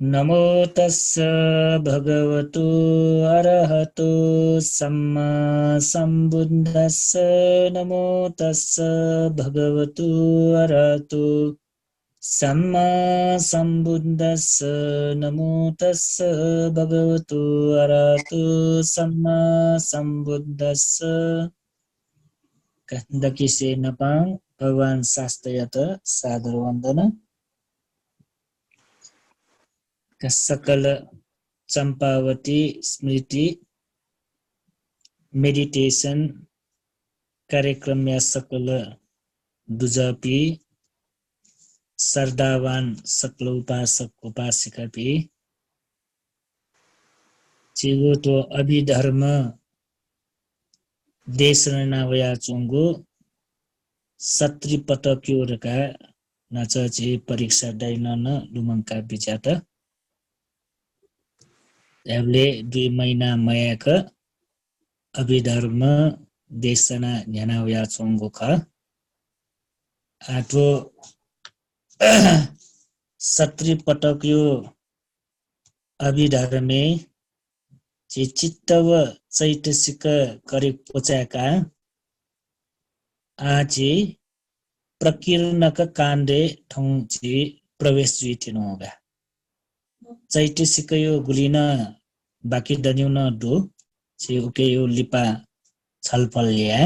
नमो तस्स भगवतो अरहतो सम्मा सम्बुद्धस्स नमो तस्स भगवतो अरहतो सम्मा सम्बुद्धस्स नमो तस्स भगवतो अरहतो सम्मा सम्बुद्धस्स दकिसे नपाङ भगवान शास्त्रयत सादर वन्दन सकल चम्पावती स्मृति मेडिटेशन कार्यक्रम या सकल दुजापी श्रद्धावान सकल उपासक उपासिका भी चिगो तो अभिधर्म देश नावया चुंगो सत्री पटक्योरका नचचे परीक्षा दैनन लुमङ्का बिचाट हामीले 2 महिना मयाक अभिधर्म देशना न्यानावया चुंगो ख आठो सत्री पटक्यो अभिधर्मे चित्तव चैतसिक करे पोचाका आची प्रकीर्णक काण्डे ठौची प्रवेश जुइथिनु होगा चैतसिक यो गुलिन बाकी दन्युन दो छि उके यो लिपा छलफल ल्या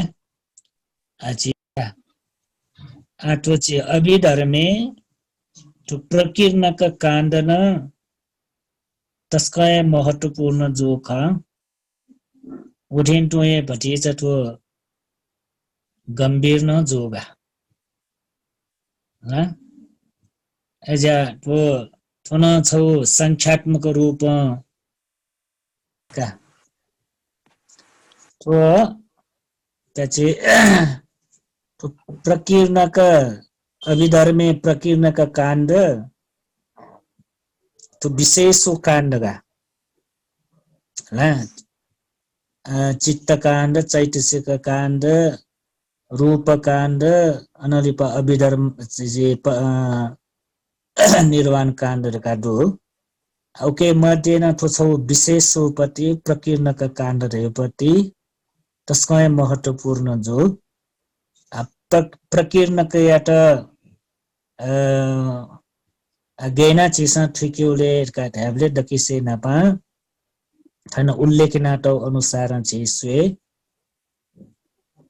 आची आठो छि अभिधर्मे तो प्रकीर्णक काण्डन तस्कय महत्वपूर्ण जो खा उठेन टोए भटिएछ तो गंभीर न जोगा एजा तो थोन छौ संख्यात्मक रूप का तो त्याचे तो प्रकीर्णक अभिधर्मे प्रकीर्णक काण्ड तो विशेष काण्ड का चित्त काण्ड चैतसिक काण्ड रूप काण्ड अनलिप अभिधर्म निर्वाण काण्ड का दो ओके मध्ये न तो छौ विशेष पति प्रकीर्णक काण्ड रहेपति तस्कै महत्वपूर्ण जो प्रकीर्णक यात गैना चिसा ठिक्योले का ढ्याबले दकिसे नापा थन उल्लेखना त अनुसार छिस्वे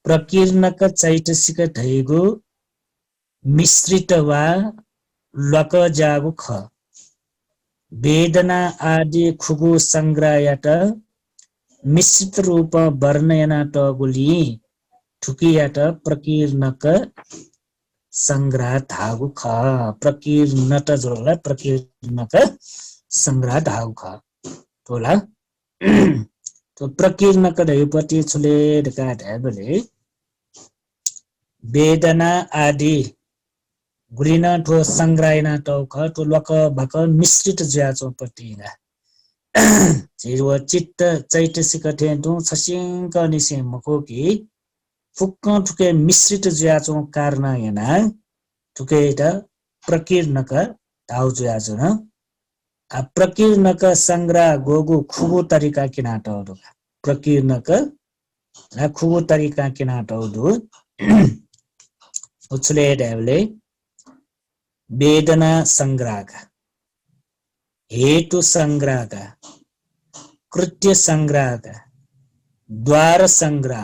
प्रकीर्णक चैतसिक धैगो मिश्रित वा लक जागु ख वेदना आदि खुगु संग्रहयात मिश्रित रूप वर्णयना त गुली ठुकियात प्रकीर्णक संग्रह धागु ख प्रकीर्णत जोला प्रकीर्णक संग्रह धागु ख तोला तो प्रकीर्णक धैपति छुले ढका ढ्याबले वेदना आदि गुलिना ठो संग्रहना टौख तो लक भक मिश्रित ज्याचो पटिगा जिरो चित्त चैतसिक ठेंटु छसिंक निसे मको कि फुक्क ठुके मिश्रित ज्याचो कारण याना ठुके त प्रकीर्णक धाउ ज्याचो न प्रकीर्णक संग्रह गोगु खुगु तरिका किनाटो प्रकीर्णक खुगु तरिका किनाटो दु उछले ढ्याबले वेदना संग्रह का हेतु संग्रह का कृत्य संग्रह का द्वार संग्रह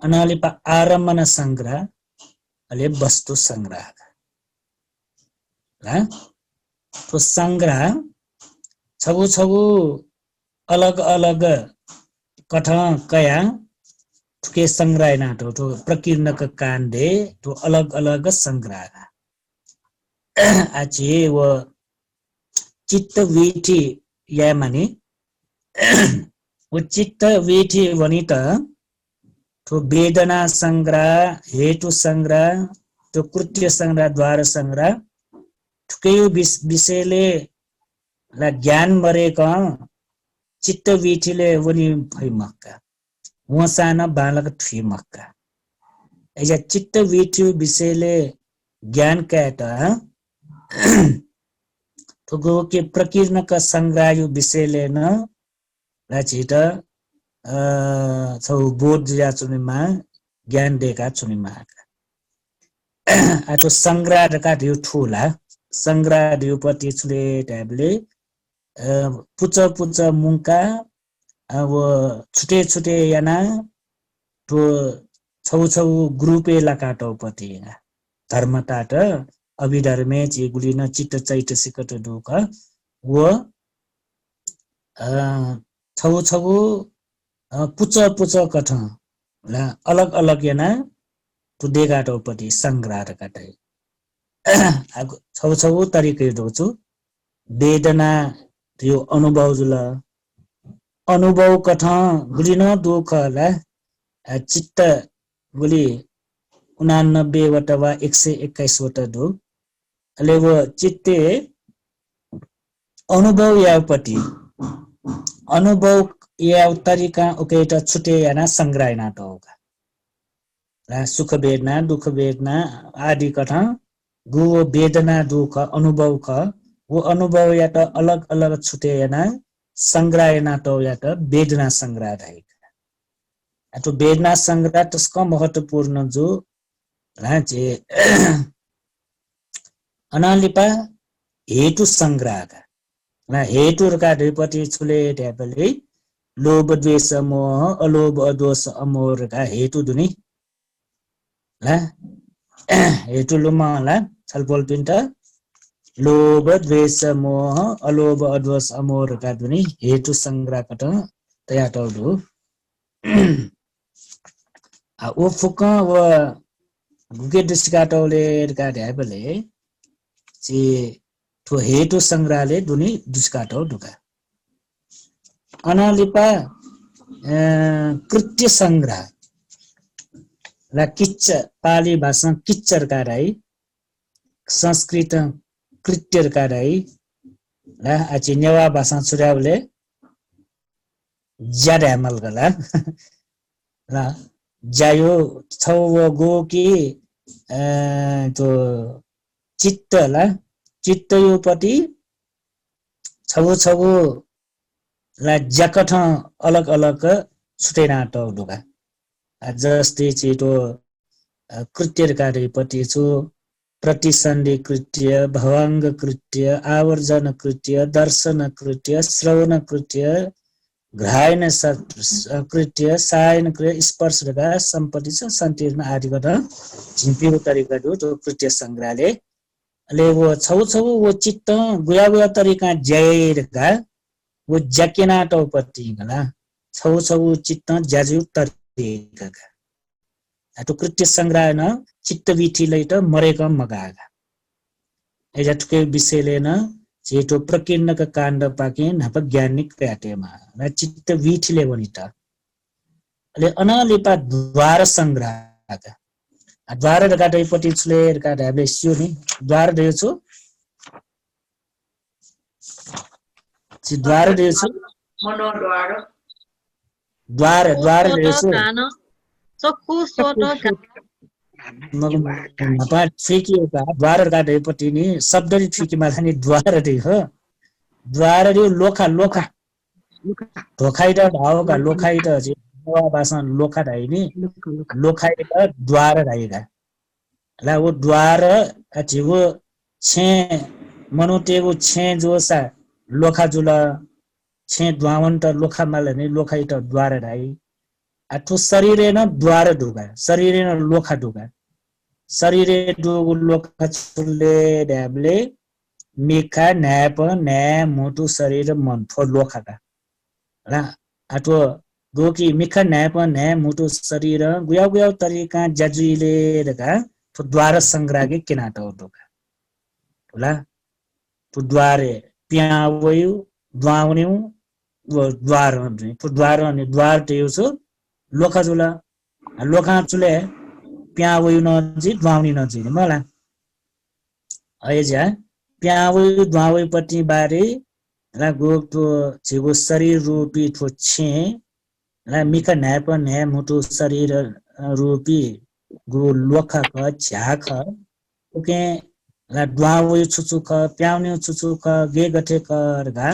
अनालिपा आरम्भन संग्रह अले वस्तु संग्रह का तो संग्रह छगु छगु अलग अलग कथा कया के संग्रह नाटो तो प्रकीर्णक काण्डे तो अलग अलग संग्रह आचे वो चित्त वीठी या माने वो चित्त वीठी वनित तो वेदना संग्रह हेतु संग्रह तो कृत्य संग्रह द्वार संग्रह ठुकेयो विषयले ला ज्ञान मरेका चित्त वीठीले वनी भइमक्का वसाना बालक ठुइमक्का एजा चित्त वीठी विषयले ज्ञान काटा तो गो के प्रकीर्ण का संग्रायु विषय लेना लाचिता छौ बोध या चुनिमा ज्ञान देका चुनिमा आतो संग्रह का दियो ठुला संग्रह दियो पति छुले ट्याबले पुच पुच मुंका अब छुटे छुटे याना तो छौ छौ ग्रुपे लकाटो पति धर्मतात अभिधर्मे चिगुलिन चित्त चैत सिकत दुख वो छौ छौ पुच पुच कठ ला अलग अलग याना तो देगाटो पति संग्रह काटे छौ छौ तरिके दोछु वेदना त्यो अनुभव जुल अनुभव कथा गुलिन दुख ला चित्त गुली 89 वटा वा 121 वटा दो अले वो चित्ते अनुभव यापति अनुभव या तरिका ओकेटा छुटे याना संग्रह नाटो होगा ला सुख वेदना दुख वेदना आदि कथा गु वेदना दुख अनुभव क वो अनुभव या त अलग अलग छुटे याना संग्रह नाटो या त वेदना संग्रह रहेगा तो वेदना संग्रह त्यसको महत्वपूर्ण जो लाचे अनालिपा हेतु संग्रह ना हेतु का अधिपति छुले ट्यापले लोभ द्वेष मोह अलोभ अदोष अमोह का हेतु दुनी ला हेतु लुमाला छलफल पिन्ट लोभ द्वेष मोह अलोभ अदोष अमोह का दुनी हेतु संग्रह कट तया टौदु आ ओ फुका व गुगे दृष्टिकाटौले का ढ्याबले ची तो हेतु संग्रहले दुनी दृष्टिकाटौ दुका अनालिपा कृत्य संग्रह ला किच्च पाली भाषा किच्चर का राई संस्कृत कृत्यर का राई ला आची नेवा भाषा छुराउले ज्यादा अमल गला ला जायो छौ गो की तो चित्त ला चित्त यो पति छौ छौ ला जकठ अलग अलग छुटेना त दुगा जस्तै छिटो कृत्य कार्यपति छु प्रतिसन्धि कृत्य भवांग कृत्य आवर्जन कृत्य दर्शन कृत्य श्रवण कृत्य घ्रायन कृत्य सायन कृत्य स्पर्श का सम्पत्ति छ संतीर्ण आदि गर्दा झिम्पिएको तरिका जो कृत्य संग्रहले ले वो छौ छौ वो चित्त गुया गुया तरिका जयरका वो जकेना टौपति गला छौ छौ चित्त ज्याजु तरिका तो कृत्य संग्रह न चित्त विठी लैट मरेका मगागा एजटके विषयले न जेटो प्रकीर्णक काण्ड पाके नप ज्ञानिक प्याटेमा र चित्त विठीले बनिता अले अनालिपा द्वार संग्रह द्वार गाटैपटि छुले गाटाले सियोनी द्वार देछु छि द्वार देछु मनोद्वार द्वार द्वार देछु चक्कु सोट नपा ठिकी का द्वार गाटैपटि नि शब्दले ठिकी माथि द्वार दे हो द्वार रे लोखा लोखा ढोखाइट ढाउका लोखाइट जे नवा भाषा लोखा धाइनी लोखाइट द्वार धाइगा ला वो द्वार अछि वो छे मनुतेगो छे जोसा लोखा जुला छे द्वावन्त लोखा मालने लोखाइट द्वार धाइ अथु शरीरे न द्वार दुगा शरीरे न लोखा दुगा शरीरे दुगु लोखा छुले ड्याबले मिखा न्याप न्या मुटु शरीर मन फोर लोखा का ला अथु गोकी मिखा न्याप न्या मुटु शरीर गुया गुया तरिका जजुइले रका तो द्वार संग्रह के किनाट होगा ला तो द्वारे प्यावयु द्वावन्यु वो द्वार ने तो द्वार ते उसो लोखा जुला लोखा चुले प्यावयु न जी द्वावनी न जी मला अयजा प्यावयु द्वावयु पति बारे ला गो तो छिगो शरीर रूपी तो छे ला मिका न्याप न्या मुटु शरीर रूपी गो लोखा का झाख ओके ला ड्वावो छुचुख प्याउने छुचुख गे गठेकर घा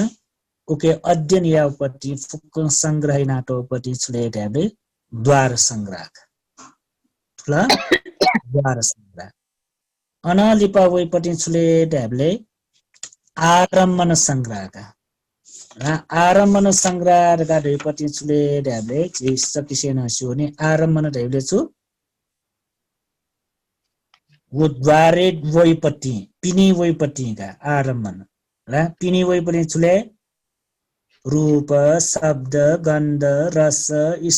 उके अध्ययन यावपट्टि फुक्क संग्रह नाटोपट्टि छुले ढ्याबे द्वार संग्रह ठुला द्वार संग्रह अनलिपा वैपट्टि छुले ढ्याबले आरम्भन संग्रहका आरम्भन संग्रहका ढैपट्टि छुले ढ्याबले सकिसेन सिउने आरम्भन ढैबले छु वो द्वारे वैपट्टि पिनी वैपट्टिका आरम्भन ला पिनी वैपट्टि छुले रूप शब्द गन्ध रस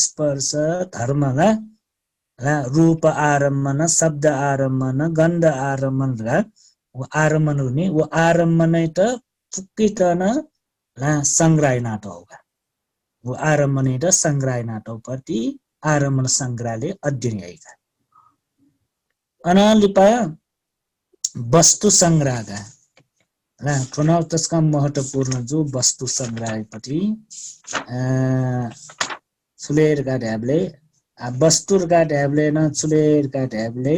स्पर्श धर्म ला रूप आरम्भन शब्द आरम्भन गन्ध आरम्भन ला वो आरम्भन हुने वो आरम्भन त फुक्कितन ला संग्रह नाटक होगा वो आरम्भन त संग्रह नाटकपट्टि आरम्भन संग्रहले अध्ययन आएका अनलिपा वस्तु संग्रहका चुनाव त्यसका महत्त्वपूर्ण जो वस्तु संग्रहपट्टि छुलेरका ढ्याबले वस्तुरका ढ्याबले न छुलेरका ढ्याबले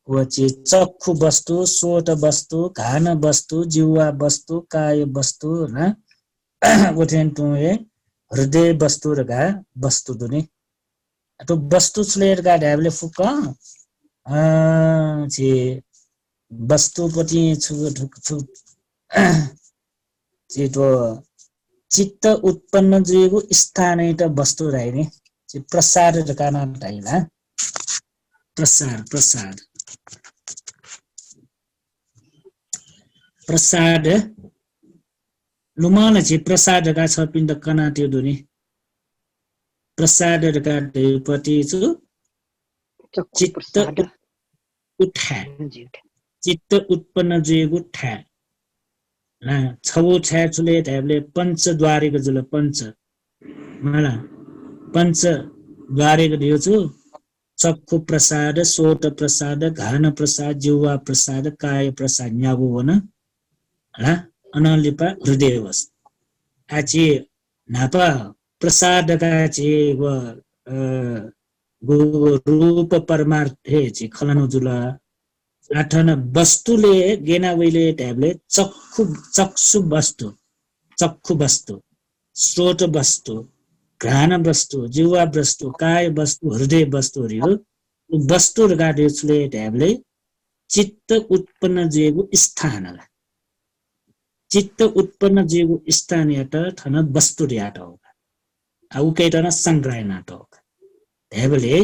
वची चक्षु वस्तु सोट वस्तु घान वस्तु जिह्वा वस्तु काय वस्तु न वठेन तुए हृदय वस्तु रका वस्तु दुने तो वस्तु छुलेरका ढ्याबले फुक छि वस्तुपट्टि छिटो चित्त उत्पन्न जुएको स्थान त वस्तु रहने प्रसाद रकाना ढाइला प्रसाद प्रसाद प्रसाद लुमान चाहिँ प्रसाद रका छ पिण्ड कनाट्यो दुनी प्रसाद रका ढैपट्टि छु चित्त उठा चित्त उत्पन्न जुएको ठा छवो छा चुले ढ्याबले पञ्चद्वारेको जुल पञ्च मला पञ्चद्वारेको दियो छु चक्षु प्रसाद सोट प्रसाद घान प्रसाद जिह्वा प्रसाद काय प्रसाद न्यागो वन अनलिपा हृदय वस आची नापा प्रसाद का चे व रूप परमार्थे चे खलन जुल आठन वस्तुले गेना वैले ढ्याबले चक्षु वस्तु स्रोत वस्तु घ्राण वस्तु जिह्वा वस्तु काय वस्तु हृदय वस्तुहरु वस्तु गाडेछले ढ्याबले चित्त उत्पन्न जिएको स्थानला चित्त उत्पन्न जिएको स्थान यात थन वस्तु यात हो आउ केटन संग्रह नाटक ढ्याबले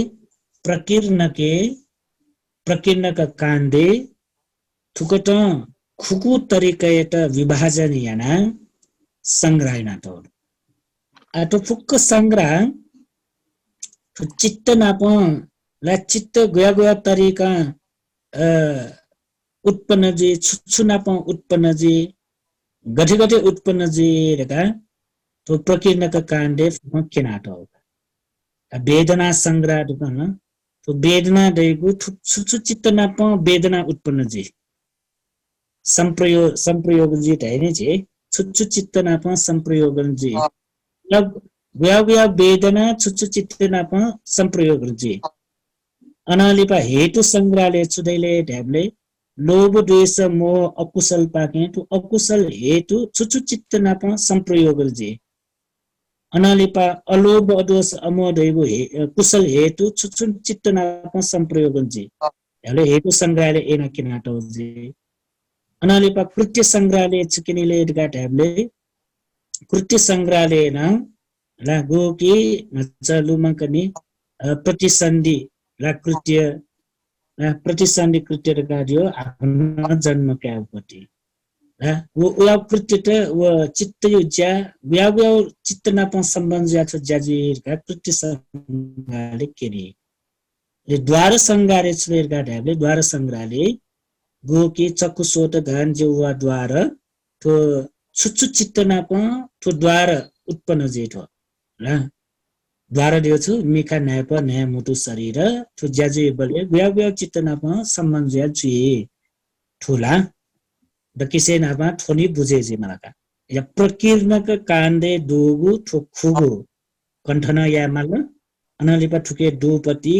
प्रकीर्णका काण्डे थुकट खुकु तरिकायत विभाजन याना संग्रह नाटक आतो फुक्क संग्रह चित्त नाप ला चित्त गया तरिका उत्पन्न जे छुछु नाप उत्पन्न जे गठे उत्पन्न जे रेका तो प्रकीर्णका काण्डे मुख्य नाटक वेदना संग्रह दुकन तो वेदना दैगु छुछु चित्त नाप वेदना उत्पन्न जे संप्रयोग जे हैन जे छुछु चित्त नाप संप्रयोगन जे गया वेदना छुछु चित्त नाप संप्रयोगन जे अनालिपा हेतु संग्रहले छुदैले ढ्याबले लोभ द्वेष मोह अकुशल पाके तो अकुशल हेतु छुछु चित्त नाप संप्रयोगन जे अनालिपा अलोभ अदोष अमोह दैगु कुशल हेतु छुछु चित्त नाप संप्रयोगन जे ढ्याबले हेतु संग्रहले एना किनाटो जे अनालिपा कृत्य संग्रहले छुकिनेले ढ्याबले कृत्य संग्रहले न ला गोकी नचलुमकनी प्रतिसन्धि ला कृत्य प्रतिसन्धि कृत्य कार्य आफ्नो जन्म क्यापति वो कृत्य त व चित्त युज्या व्याव चित्त नाप सम्बन्ध या छ ज्याजिर का कृत्य संग्रहले केरी ले द्वार संग्रहले छलेरका ढ्याबले द्वार संग्रहले गोकी चक्षु सोट घान जिह्वा द्वार तो छुछु चित्त नाप तो द्वार उत्पन्न जेठो ला द्वार दियो छु मिखा न्याप न्याय मुटु शरीर तो ज्याजु बले व्याव चित्त नाप सम्बन्ध या जुए ठुला द किसे नापा थोनी बुझे जे मलाका या प्रकीर्णक काण्डे दोगु ठुखुगु कण्ठन या माल अनलिपा ठुके दोपति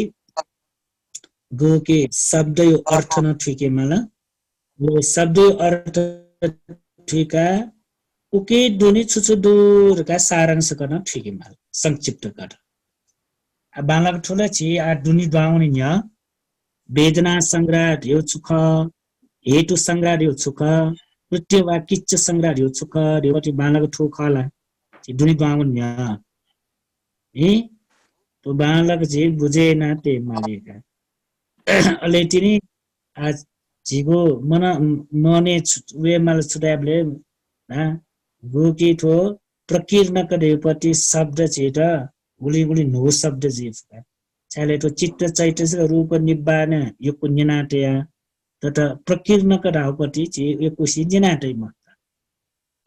गोके शब्द यो अर्थ न ठुके माल यो शब्द अर्थ ठिका उके दुनी छुछु दूरका सारांश गर्न ठिकै माल संक्षिप्त गर बालक ठुला छि आ दुनी दाउनी न्य वेदना संग्रह ढेउ सुख हेतु संग्रह ढेउ सुख कृत्य वा किच्च संग्रह ढेउ सुख ढेउटी बालक ठु खला दुनी दाउनी न्य ए तो बालक जे बुझे ना ते मालेका अलेटिनी आज जिगो मने वे माल छुट्याबले गोकी ठो प्रकीर्ण कडेपति शब्द छिट गुली गुली नो शब्द जिफका चाले तो चित्त चैतसिक रूप निब्बान यो पुण्यनाटया तथा प्रकीर्ण कडापति छि यो कुसी जिनाटै म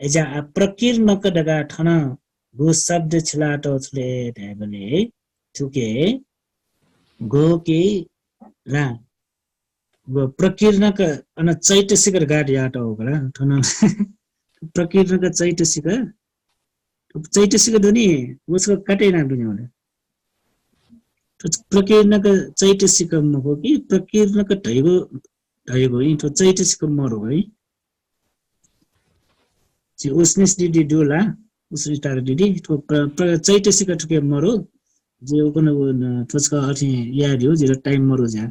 एजा प्रकीर्ण कडगा ठन गो शब्द छिलाटो छले भने ठुके गोकी ला प्रकीर्णक अन चैतसिक गाडी आटा होगा ठन प्रकीर्णक चैतसिक दुनी उसको काटे ना दुनी होला प्रकीर्णक चैतसिक हो कि प्रकीर्णक ढैगो इ तो चैतसिक मरो है छि उसनिस दिदी दुला उसनि तार दिदी तो चैतसिक ठुके मरो जे कोन ठोसका अथि याद हो जे टाइम मरो जा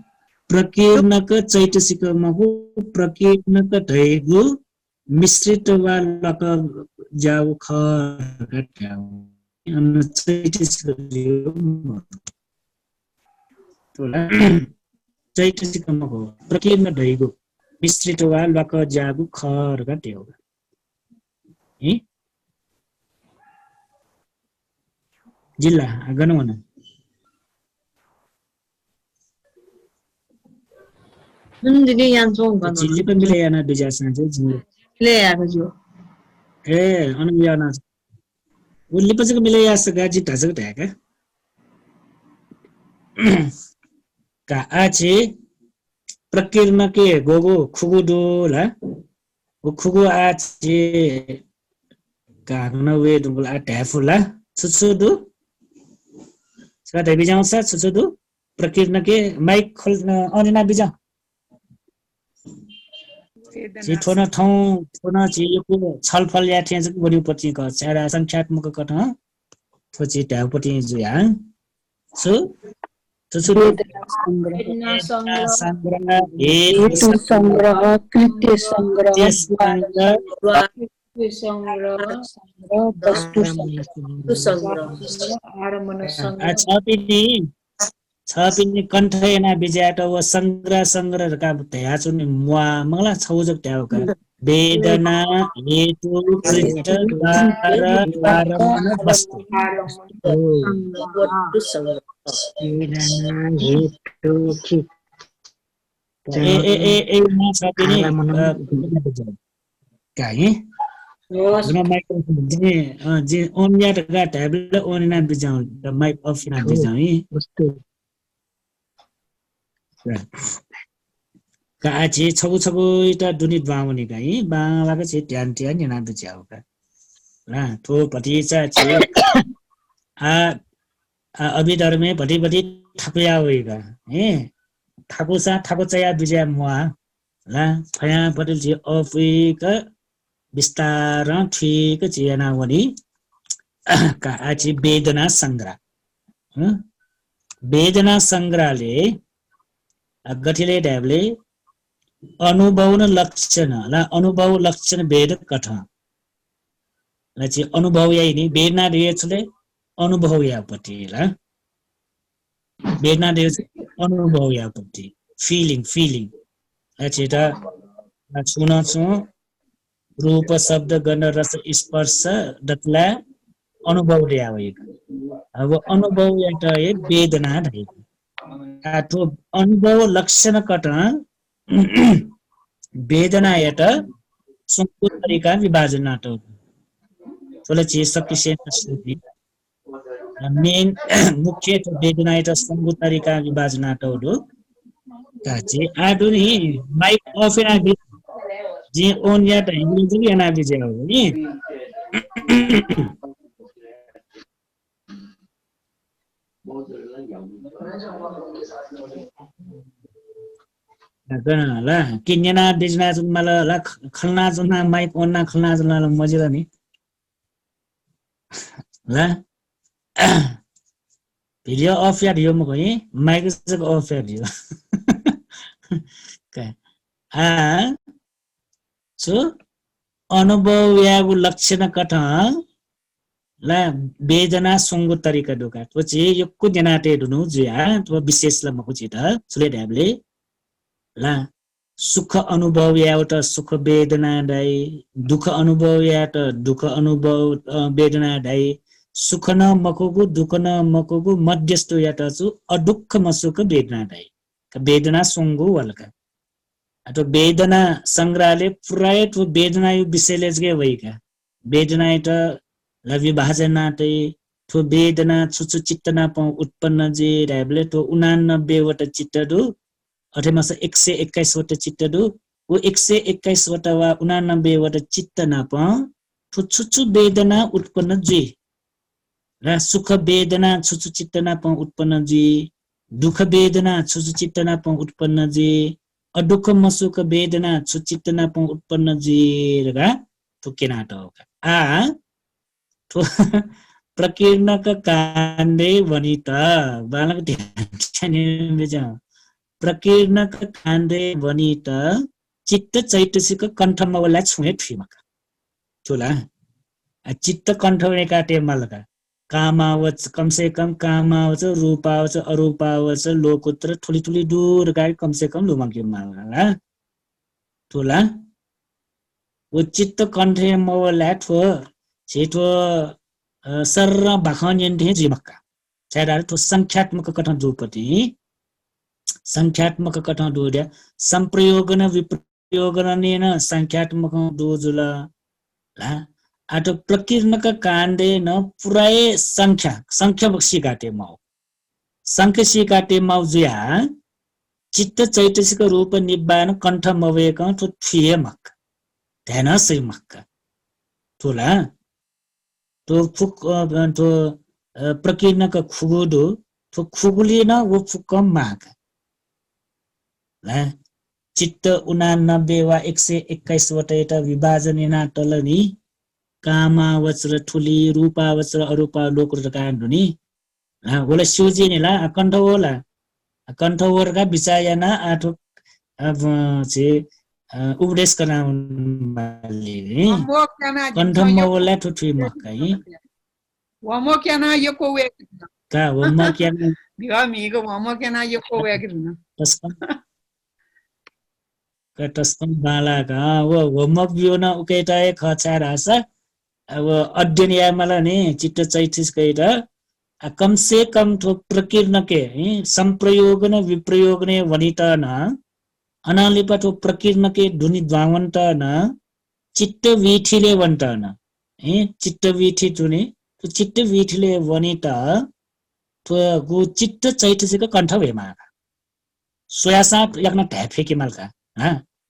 प्रकीर्णक चैतसिक मगु प्रकीर्णक ढैगु मिश्रित वा लक जाउ ख घट्याउ अन चैतसिक चैतसिक मगु प्रकीर्ण ढैगु मिश्रित वा लक जागु खर घट्याउ जिल्ला गनवन Jadi yang zong kan. जिल्ली पनि मिले याना दुजासन चाहिँ Le ya jo. ए अनि याना उल्ली पछि मिले यास गाजी ढासक ढाका का आछि प्रकीर्ण के गोगो खुगु डोला खुगु आछि कागन वे दुला ढाफुला छुछुदु सदा बिजाउँछ छुछुदु प्रकीर्ण के माइक खोल्न अनिना बिजा जी ठोना ठाउँ ठोना चिएको छलफल या थिएछ बढी पछि क चारा संख्यात्मक कथ थोची ट्यापटी जुया सु छुछु वेदना संग्रह संग्रह हेतु संग्रह कृत्य संग्रह संग्रह कृत्य संग्रह वस्तु संग्रह आरमण संग्रह छपिनी कण्ठयना विजयाट व संग्रह का त्या चुनि मुआ मंगला छौजक ट्याउका वेदना हेतु कृत्य द्वार वस्तु वेदना हेतु ए मा छपिनी काहे न माइक्रोफोन जे ऑन या टका टैबलेट ऑन ना बिजाउ द माइक ऑफ ना बिजाउ वस्तु का आछि छगु छगु त दुनि बाउनी गाई बालाको छि ट्यान ट्यान ना बिजाउ का ला थो पति चा छि आ अभिधर्मे भटी भटी ठकुया होइगा हे ठाकुसा ठाकुचया बिजा मुआ ला फया पटल छि अफिक विस्तार ठीक चियाना वनी का आछि वेदना संग्रह वेदना संग्रहले गठिले ढ्याबले अनुभव न लक्षण ला अनुभव लक्षण भेद कथ ला चाहिँ अनुभव याइ नि वेदना दिएछले अनुभव यापट्टि ला वेदना दिएछ अनुभव यापट्टि फिलिङ ला चाहिँ त छुन छु रूप शब्द गण रस स्पर्श दतला अनुभव ल्या अब अनुभव यात वेदना ढाइ आठो अनुभव लक्षण कट वेदना यत संको तरिका विभाजन नाटो तोले छि सफिसिएन्ट स्थिति मेन मुख्य वेदना यत संको तरिका विभाजन नाटो दो काचे आदुनी माइक अफ ना जे ओन या त हिँड्नु चाहिँ एना बिजे हो नि ल किन्ना डिजना जुनमाला ल खल्ना जुना माइक ओन्ना खल्ना जुना मजिला नि ल भिडियो अफ या दियो म गई माइक चाहिँ अफ या दियो आ सो अनुभव यागु लक्षण कथा ला वेदना संगो तरिका दुका तो चाहिँ यो को जनाते दुनु जुया तो विशेष ल मको चित सुले ढ्याबले ला सुख अनुभव या एउटा सुख वेदना दाइ दुख अनुभव या त दुख अनुभव वेदना दाइ सुख न मकोगु दुख न मकोगु मध्यस्थ या त छु अदुख मसुख वेदना दाइ वेदना संगो वलका अथवा वेदना संग्रहले पुरै तो वेदना यो विषयले के भइका वेदना त विभाजनाते थो वेदना छुछु चित्तना प उत्पन्न जे ढ्याबले तो 89 वटा चित्तहरु अथवा 121 वटा चित्तहरु वो 121 वटा वा 89 वटा चित्त नाप छुछु वेदना उत्पन्न जे र सुख वेदना छुछु चित्त नाप उत्पन्न जे दुख वेदना छुछु चित्त नाप उत्पन्न जे अदुख मसुख वेदना छुछु चित्त नाप उत्पन्न जे रगा तो केनाट होगा आ तो प्रकीर्णक काण्डे वनिता बालक ध्यान बेजा प्रकीर्णक काण्डे वनिता चित्त चैतसिक कण्ठमा वाला छुए फिमक चोला चित्त कण्ठ काटे मलका कामावच कम से कम कामावच रूपावच अरूपावच लोकोत्तर ठुली ठुली दूर गाडी कम से कम लुमकी माला चोला वो चित्त कण्ठे मवला ठो छेटो सर्र भाखन्यन्थे जिमक्का छाडार तो संख्यात्मक कथन दुपति संख्यात्मक कथन दुर्या संप्रयोगन विप्रयोगनेन संख्यात्मक दुजुल ला आतो प्रकीर्णक काण्डेन पुरै संख्या सिकाटे माउ संख्या सिकाटे माउ जुया चित्त चैतसिक रूप निब्बान कण्ठ मवेक तो थिएमक ध्यान सैमक तोला तो फुक तो प्रकीर्णक खुगुदो तो खुगुलिन वो फुकम माग ला चित्त 89 वा 121 वटा एउटा विभाजनेना तलनी कामावचर ठुली रूपावचर अरूपा लोकरका काण्डुनी होला सिउजिने ला कण्ठ वरका विचायना आठो अब छे उपदेश कराउनले कण्ठमा होला ठुठी मकै वमोक्याना यको वे का वम्मा क्यान बिगामीको वमोक्याना यको वे किन तस्कम बालाका वो होमवर्क बियोना उकेटा एक खचा रास अब अध्ययन यामला नि चित्त चैतसिक कैटा कम से कम तो प्रकीर्ण के संप्रयोगन विप्रयोगने वनिता न अनालिपा तो प्रकीर्ण के धुनि द्वावन्त न चित्त वीठिले वन्त न चित्त वीठि तुने तो चित्त वीठिले वनिता तो गु चित्त चैतसिक कण्ठ भेमा सोयासा याकना ढ्याफे कि मलका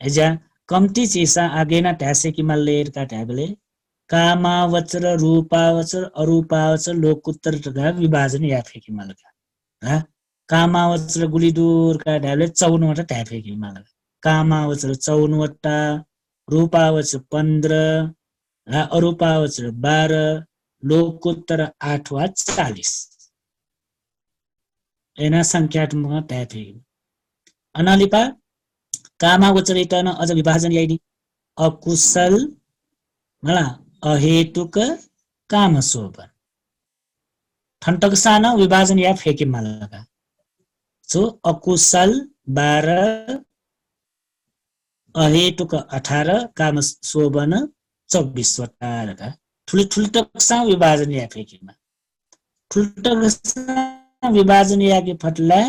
एजा कम्ती चिसा आगेना ट्यासे कि मल्लेर का ट्याबले कामावचर रूपावचर अरूपावचर लोकोत्तर का विभाजन याफे कि मलका कामावचर गुलिदूर का ढ्याबले 54 वटा ट्याफे कि मलका कामावचर 54 वटा रूपावचर 15 अरूपावचर 12 लोकोत्तर 8 वा 40 एना संख्यात्मक ट्याफे अनालिपा कामावचरितन अझ विभाजन याइदी अकुशल मला अहेतुक कामशोभन ठण्टक साना विभाजन या फेके मलका सो अकुशल 12 अहेतुक 18 कामशोभन 24 वटा रका ठुल टक्सा विभाजन या फेकेमा ठुल टक्सा विभाजन या के फटला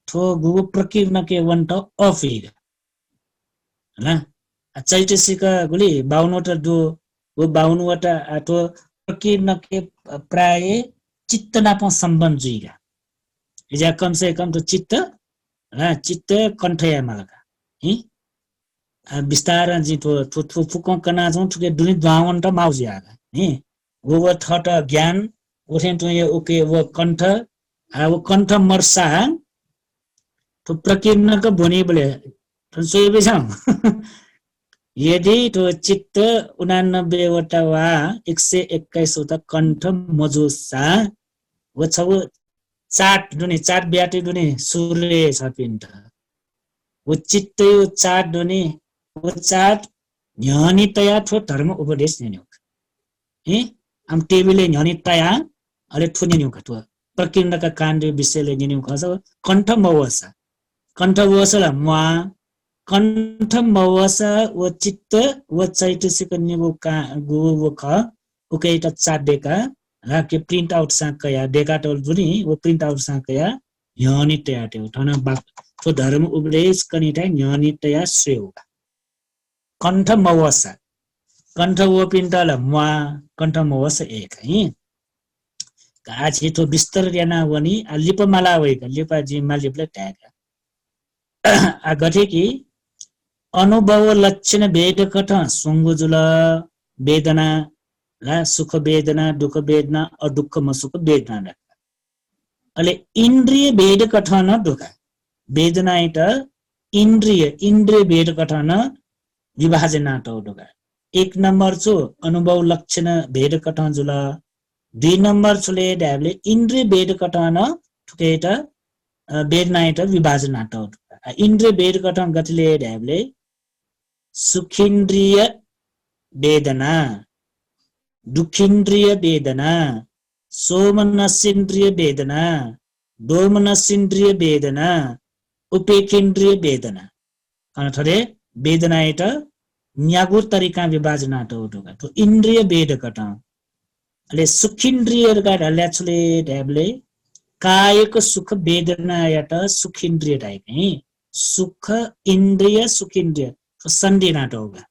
ठो गु प्रकीर्ण के वन्ट अफिग ना चैतसिक गुली 52 वटा दो वो 52 वटा ठो प्रकीर्ण के प्राय चित्त नाप सम्बन्ध जुइगा इजा कम से कम तो चित्त कण्ठया मलका विस्तार जी तो फुक कना जौ ठुके दुनि द्वावन्त माउजियागा वो ठट ज्ञान ओठेन तो ये ओके वो कण्ठ मर्सा तो प्रकीर्ण का बोनी बोले सोचेपछि यदि त्यो चित्त 89 वटा वा 121 वटा कण्ठ मजुसा व छौ चाट दुने चाट ब्याटे दुने सूर्य छ पिण्ड व चित्त यो चाट दुने व चाट न्यानी तया ठो धर्म उपदेश न्यान्यो ए आम टेबलले न्यानी तया अले ठो न्यान्यो खटो प्रकिरणका काण्ड विषयले न्यान्यो खस कण्ठ मवसा कण्ठ वसला मा कण्ठ मवसा व चित्त व चैतसिक निगो का गो व ख उकेटा चाडेका राके प्रिन्ट आउट साकया डेकाटोल जुनी वो प्रिन्ट आउट साकया न्यानी तया त्यो ठन बाक तो धर्म उपदेश कनिटा न्यानी तया श्रेय कण्ठ मवसा कण्ठ वो पिण्टला मा कण्ठ मवसा एक है काछि तो बिस्तर याना वनी लिपमाला वैका लिपाजी मालिपले ट्यागा आ गथे कि अनुभव लक्षण भेद कथ सुंगुजुल वेदना ला सुख वेदना दुख वेदना और दुख म सुख वेदना अले इंद्रिय भेद कथ न दुख वेदना इट इंद्रिय भेद कथ न विभाजना त दुख एक नंबर छु अनुभव लक्षण भेद कथ जुल 2 नंबर छुले ड्याबले इंद्रिय भेद कथ न ठुकेट वेदना इट विभाजना त इंद्रिय भेद कथ गतिले ड्याबले सुखिन्द्रिय वेदना दुखिन्द्रिय वेदना सोमनसिन्द्रिय वेदना दोमनसिन्द्रिय वेदना उपेक्षेन्द्रिय वेदना अर्थरे वेदना एट न्यागु तरिका विभाजना तो इन्द्रिय वेद कट अले सुखिन्द्रिय का ढल्याछुले ढ्याबले कायक सुख वेदना एट सुखिन्द्रिय ढाइकै सुख इन्द्रिय सुखिन्द्रिय तो संधि नाटो होगा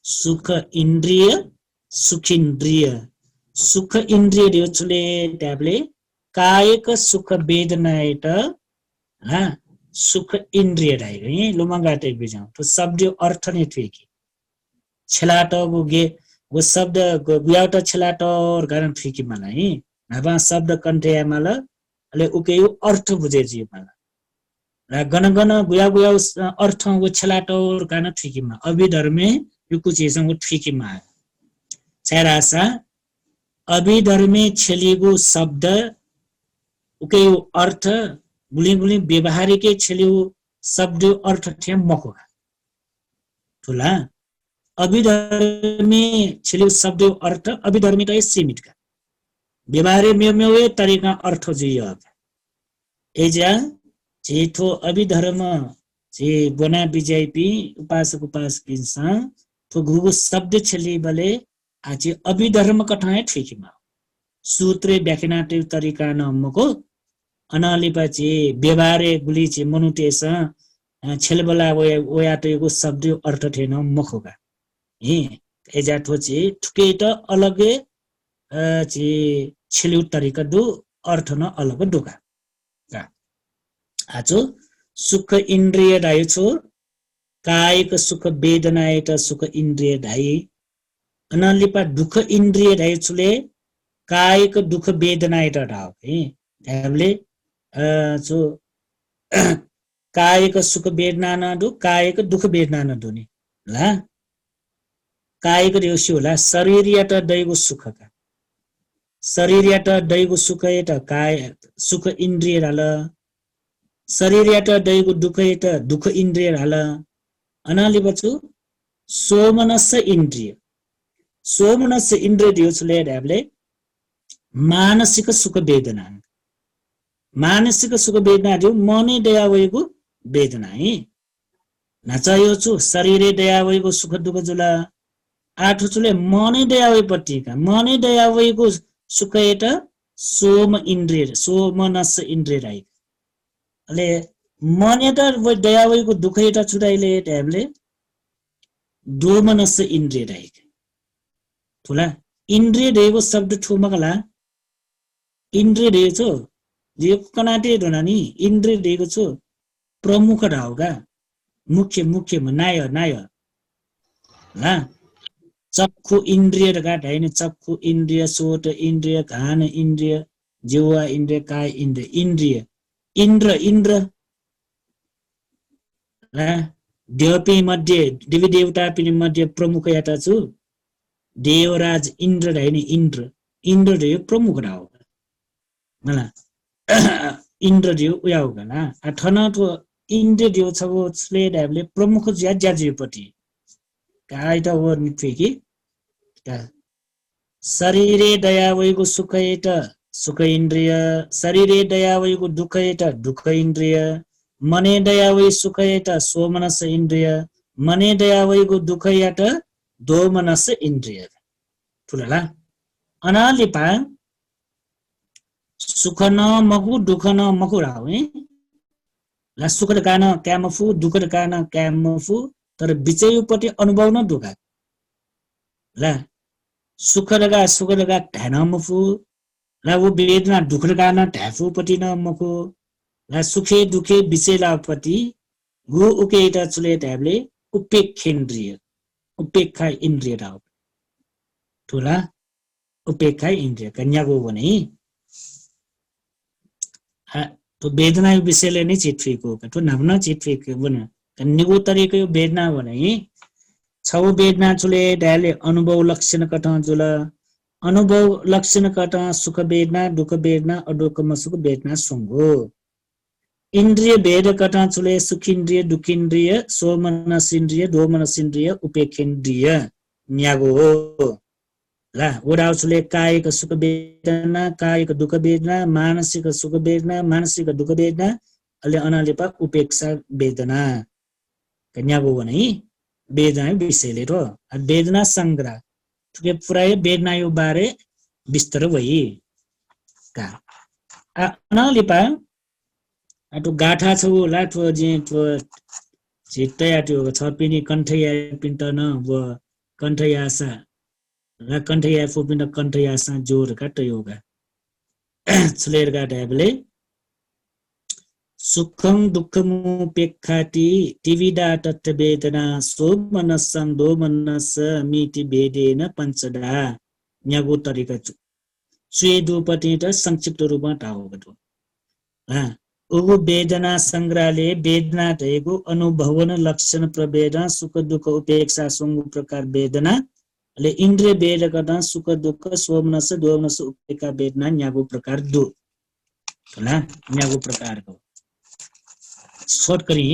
सुख इंद्रिय सुखिन्द्रिय सुख इंद्रिय दियोचुले ट्याबले कायक सुख वेदना एट हाँ सुख इंद्रिय ढाइको यही लुमंगाटे बिजाऊ तो शब्द अर्थ नहीं ठीक छलाटो गुगे वो शब्द गुयाउट छलाटो और कारण ठीक मलाई नभा शब्द कण्ठे मला अले उके यो अर्थ बुझे जी मला र गण गण गुया गुया अर्थ वो छलाटो और कारण ठीक मा अभिधर्मे यो कुछ चीजों को ठीक मा छरासा अभिधर्मे छलिगु शब्द उके यो अर्थ गुली गुली व्यवहारिक छलिगु शब्द अर्थ थे मको ठुला अभिधर्मी छलिगु शब्द अर्थ अभिधर्मी त सीमित का व्यवहारे मेमे तरिका अर्थ जियो एजा जेठो अभिधर्म जे बना बीजेपी उपासक उपासकिन्सा तो गुगु शब्द छली बले आज अभिधर्म कठाए ठीकमा सूत्रे व्याख्यानाते तरिका नमको अनालिपाचे व्यवहारे गुली चे मनुतेस छलबला ओयाटेको शब्द अर्थ थेन मखोगा हे एजा ठोचे ठुके त अलगे चे छलिउ तरिका दु अर्थ न अलग दुका आजो सुख इन्द्रिय ढाइ छो कायक सुख वेदना एट सुख इन्द्रिय ढाइ अनलिपा दुख इन्द्रिय ढाइ छुले कायक दुख वेदना एट ढाउ है हामीले जो कायक सुख वेदना न दु कायक दुख वेदना न दुनी ला कायक रेउसी होला शरीरियत दैगु सुखका शरीरियत दैगु सुख एट काय सुख इन्द्रिय ढाल शरीरियत दैगु दुख एट दुख इन्द्रिय ढाल अनाली बचु सोमनस इन्द्रिय दियो छुले ढाबले मानसिक सुख वेदना दियो मने दया वयगु वेदना है नचायो छु शरीरे दया वयगु सुख दुख जुला आठो चुले मने दया वय पट्टिका मने दया वयगु सुख एट सोमनस इन्द्रिय राइ अले मने त दया वयगु दुख एट छुडाइले ढाबले दोमनस इन्द्रिय राइ ठुला इन्द्रिय देगो शब्द ठुमकला इन्द्रिय दे छो जे कनाटे दोनानी इन्द्रिय देगो छो प्रमुख ढाउगा मुख्य नाय ला चक्षु इन्द्रिय गा ढाइने चक्षु इन्द्रिय सोट इन्द्रिय घान इन्द्रिय जिह्वा इन्द्रिय काय इन्द्रिय इन्द्र ला देवपी मध्ये देवी देवता पनि मध्ये प्रमुख याता छु देवराज इन्द्र हैन इन्द्र रे प्रमुख राव मला इन्द्र रे उया होगना अठन तो इन्द्र रे छगो छले दाबले प्रमुख ज्या ज्याजिपति काय त वर निफेकी का शरीरे दया वैगु सुख इन्द्रिय शरीरे दया वैगु दुख इन्द्रिय मने दया वै सुख सोमनस इन्द्रिय मने दया वैगु दुख दोमनस इन्द्रिय ठुला अनालिपा सुख न मगु दुख न मगु राव ला सुख कान क्यामफु दुख कान क्यामफु तर विचयपति अनुभव न दुख ला सुख लगा ढान मफु ला वो वेदना दुख कान ढाफु पति न मखु ला सुखे दुखे विचय लापति गु उकेटा चुले ढाबले उपेक्षेन्द्रिय उपेक्षा इन्द्रिय राव ठुला उपेक्षा इन्द्रिय कन्याको भने तो वेदना विषयले नै चितफेको तो नभन चितफेको बन कन्याको तरिको वेदना भने छौ वेदना चुले ढाले अनुभव लक्षण कट जुल अनुभव लक्षण कट सुख वेदना दुख वेदना अदुखम सुख वेदना सुंगो इंद्रिय भेद कट चुले सुखिन्द्रिय दुखिन्द्रिय सोमनसिन्द्रिय दोमनसिन्द्रिय उपेक्षेन्द्रिय न्यागो ला ओडाउ चुले कायिक सुख वेदना कायिक दुख वेदना मानसिक सुख वेदना मानसिक दुख वेदना अले अनालेपा उपेक्षा वेदना कन्यागो भने वेदना विषयले रो वेदना संग्रह ठुके पुराय वेदना यो बारे विस्तार भई का अनालिपा अटो गाठा छ लाठो जे तो चित्तया त्यो छपिनी कण्ठया पिन्ट न व कण्ठयासा र कण्ठया फुपिन्ट कण्ठयासा जोर काट योगा छलेर गाटेबले सुखं दुःखमुपेक्षाति तिविधा तत् वेदना सोमनसं दोमनस मिति भेदेन पञ्चदा न्यागो तरिका स्वेदुपति त संक्षिप्त रूपमा टाउको उगु वेदना संग्रहले वेदना रहेको अनुभवन लक्षण प्रभेद सुख दुःख उपेक्षा सुंग प्रकार वेदना ले इन्द्रिय भेद गर्दा सुख दुःख सोमनस दोमनस उपेक्षा वेदना न्यागो प्रकार दो होला न्यागो प्रकारको शॉर्ट करी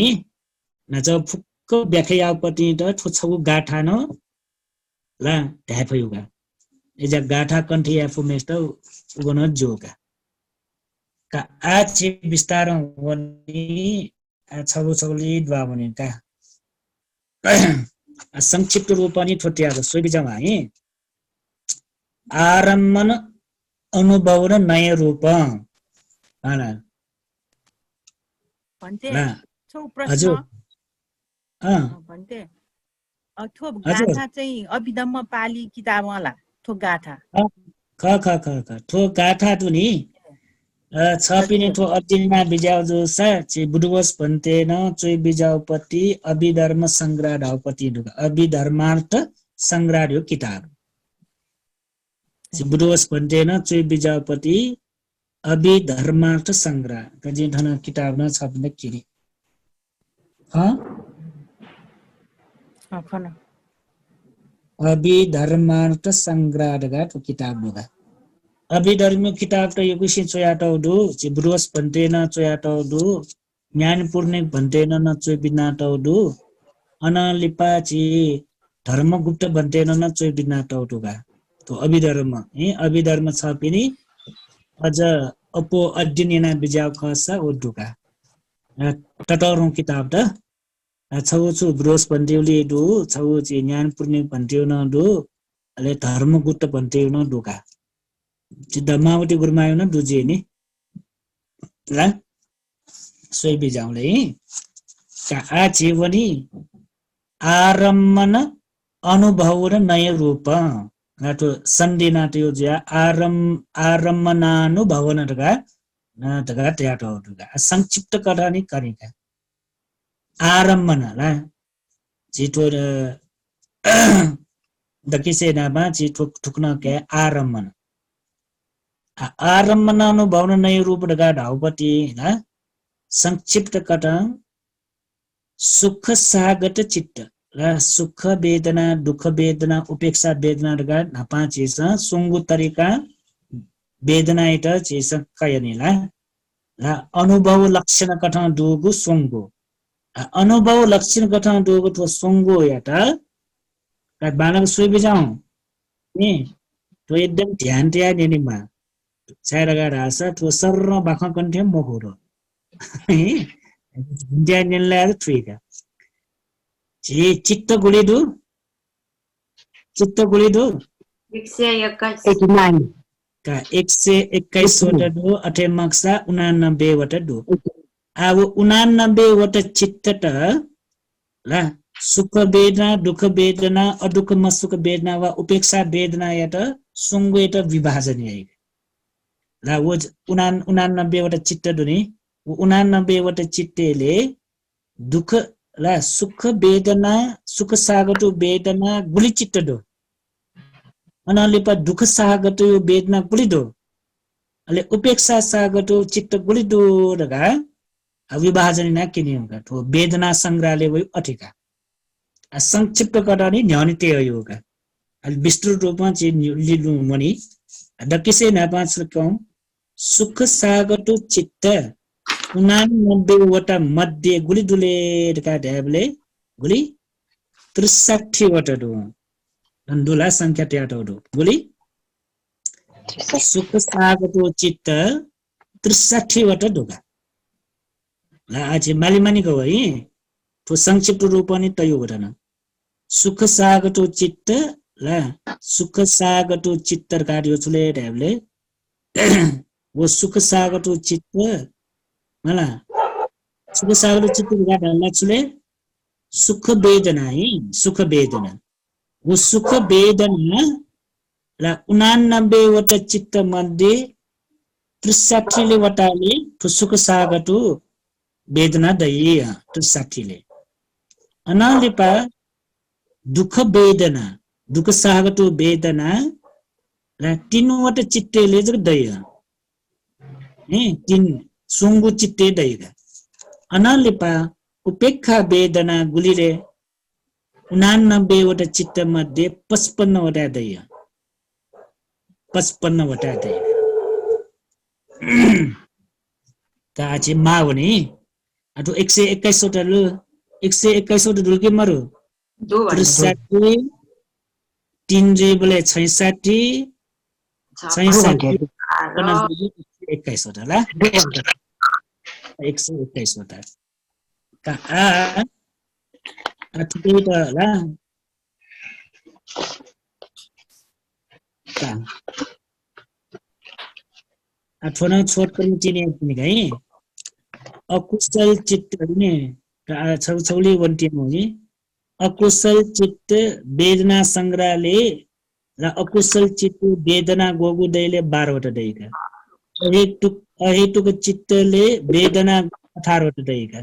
न जब फुक्क व्याख्यापति त ठोछौ गाठा न ला ढाफयुगा एजा गाठा कण्ठया फुमेस्ट उगन जोगा का आछि विस्तार वनि छगु छगुली द्वा भने का संक्षिप्त रूप पनि ठोट्या सोइ बिजमा है आरम्भन अनुभव र नय रूप हैन भन्ते ला छौ प्रश्न हजुर भन्ते थो गाथा चाहिँ अभिधम्म पाली किताबवाला थो गाथा ख ख ख ख थो गाथा त नि छपिने थो अध्ययनमा बिजाउ जो सा छि बुडवस भन्ते न चोइ बिजाउपति अभिधर्म संग्रह धाउपति दुगा अभिधर्मार्थ संग्रह यो किताब छि बुडवस भन्ते न चोइ बिजाउपति अभिधर्मार्थ संग्रह कजि धन किताब न छपिने किरि अभिधर्मार्थ संग्रह दगा तो किताब दुगा अभिधर्म किताब त यो कुसी चोयाटौ दु छि बुडवस भन्ते न चोयाटौ दु ज्ञान पूर्ण भन्ते न चोइ बिनाटौ दु अनलिपा छि धर्मगुप्त भन्ते न चोइ बिनाटौ दुगा तो अभिधर्म अभिधर्म छपिने अझ अपो अध्ययना बिजाउ खसा ओडुका टटरौ किताब त छौ छु ब्रोस भन्तेउले दु छौ छि ज्ञान पूर्ण भन्तेउ न दु अले धर्मगुप्त भन्तेउ न दुका छि धर्मावटी गुरमायो न दुजे नि ला सोइ बिजाउले का आ जीवनी आरम्मन अनुभव र नय रूप नाटो संधि नाट्यो ज्या आरम्मनानुभवन दगा न दगा त्याटो दगा संक्षिप्त कथानी करिका आरम्मन ला जितो दकिसे नामा जि ठुक्न के आरम्मन आरम्मनानुभवन नय रूप दगा धाउपति ना संक्षिप्त कथा सुख सागत चित्त र सुख वेदना दुख वेदना उपेक्षा वेदना गा नापा चेस सुंगु तरीका वेदना इट चेस कयनिला र अनुभव लक्षण कथा दुगु सुंगु अनुभव लक्षण कथा दुगु तो सुंगु याटा का बालक सुई बिजाऊ नि तो एकदम ध्यान दिया नेनिमा छायरगा रासा तो सर्र बाखा कन्ठे मोहरो ध्यान नेला थ्रीका चित्त गुलिदु 121 का 121 वटा दु अठे मक्सा 89 वटा दु अब 89 वटा चित्त त ल सुख वेदना दुख वेदना अदुख सुख वेदना वा उपेक्षा वेदना यात सुंगु एत विभाजन है ल वो 89 वटा चित्त दुनी 89 वटा चित्तले दुख ल सुख वेदना सुख सागतो वेदना गुली चित्त दो अनाले पा दुख सागतो वेदना गुली दो अले उपेक्षा सागतो चित्त गुली दो रगा विभाजन ना किनियम का तो वेदना संग्रहालय वही अठिका संक्षिप्त करानी न्यानिते योगा अल विस्तृत रूपमा चाहिँ लिनु मनी दकिसे ना पाँच कम सुख सागतो चित्त 89 वटा मध्ये गुली दुले का ढ्याबले गुली 63 वटा दु दुला संख्या ट्याटो दु गुली सुख सागतो चित्त 63 वटा दुगा ला आज मालिमानी को है तो संक्षिप्त रूप नि तयो गरन सुख सागतो चित्त ला सुख सागतो चित्तर कार्य छुले ढ्याबले वो सुख सागतो चित्त मला सुख सागतो चित्त गाडला छुले सुख वेदना है सुख वेदना वो सुख वेदना ला 89 वटा चित्त मध्ये 63 वटाले तो सुख सागतो वेदना दय 63 ले अनालिपा दुख वेदना दुख सागतो वेदना र 3 वटा चित्तले ज दय ए 3 सुंगु चित्ते दयगा अनालिपा उपेक्षा वेदना गुलिले 89 वटा चित्त मध्ये 55 वटा दय 55 वटा दय का चाहिँ मावनी अथवा 121 वटा लु 121 वटा दुल के मरु 63 3 जे बोले 66 66 21 वटा ला 121 वटा का थुकै त ला का अथवा छोट पनि चिने पनि है अकुशल चित्त ने छौछौली वन्टी मोही अकुशल चित्त वेदना संग्रहले र अकुशल चित्त वेदना गोगु दैले 12 वटा दैका अहेतुक चित्तले वेदना 18 वटा दैका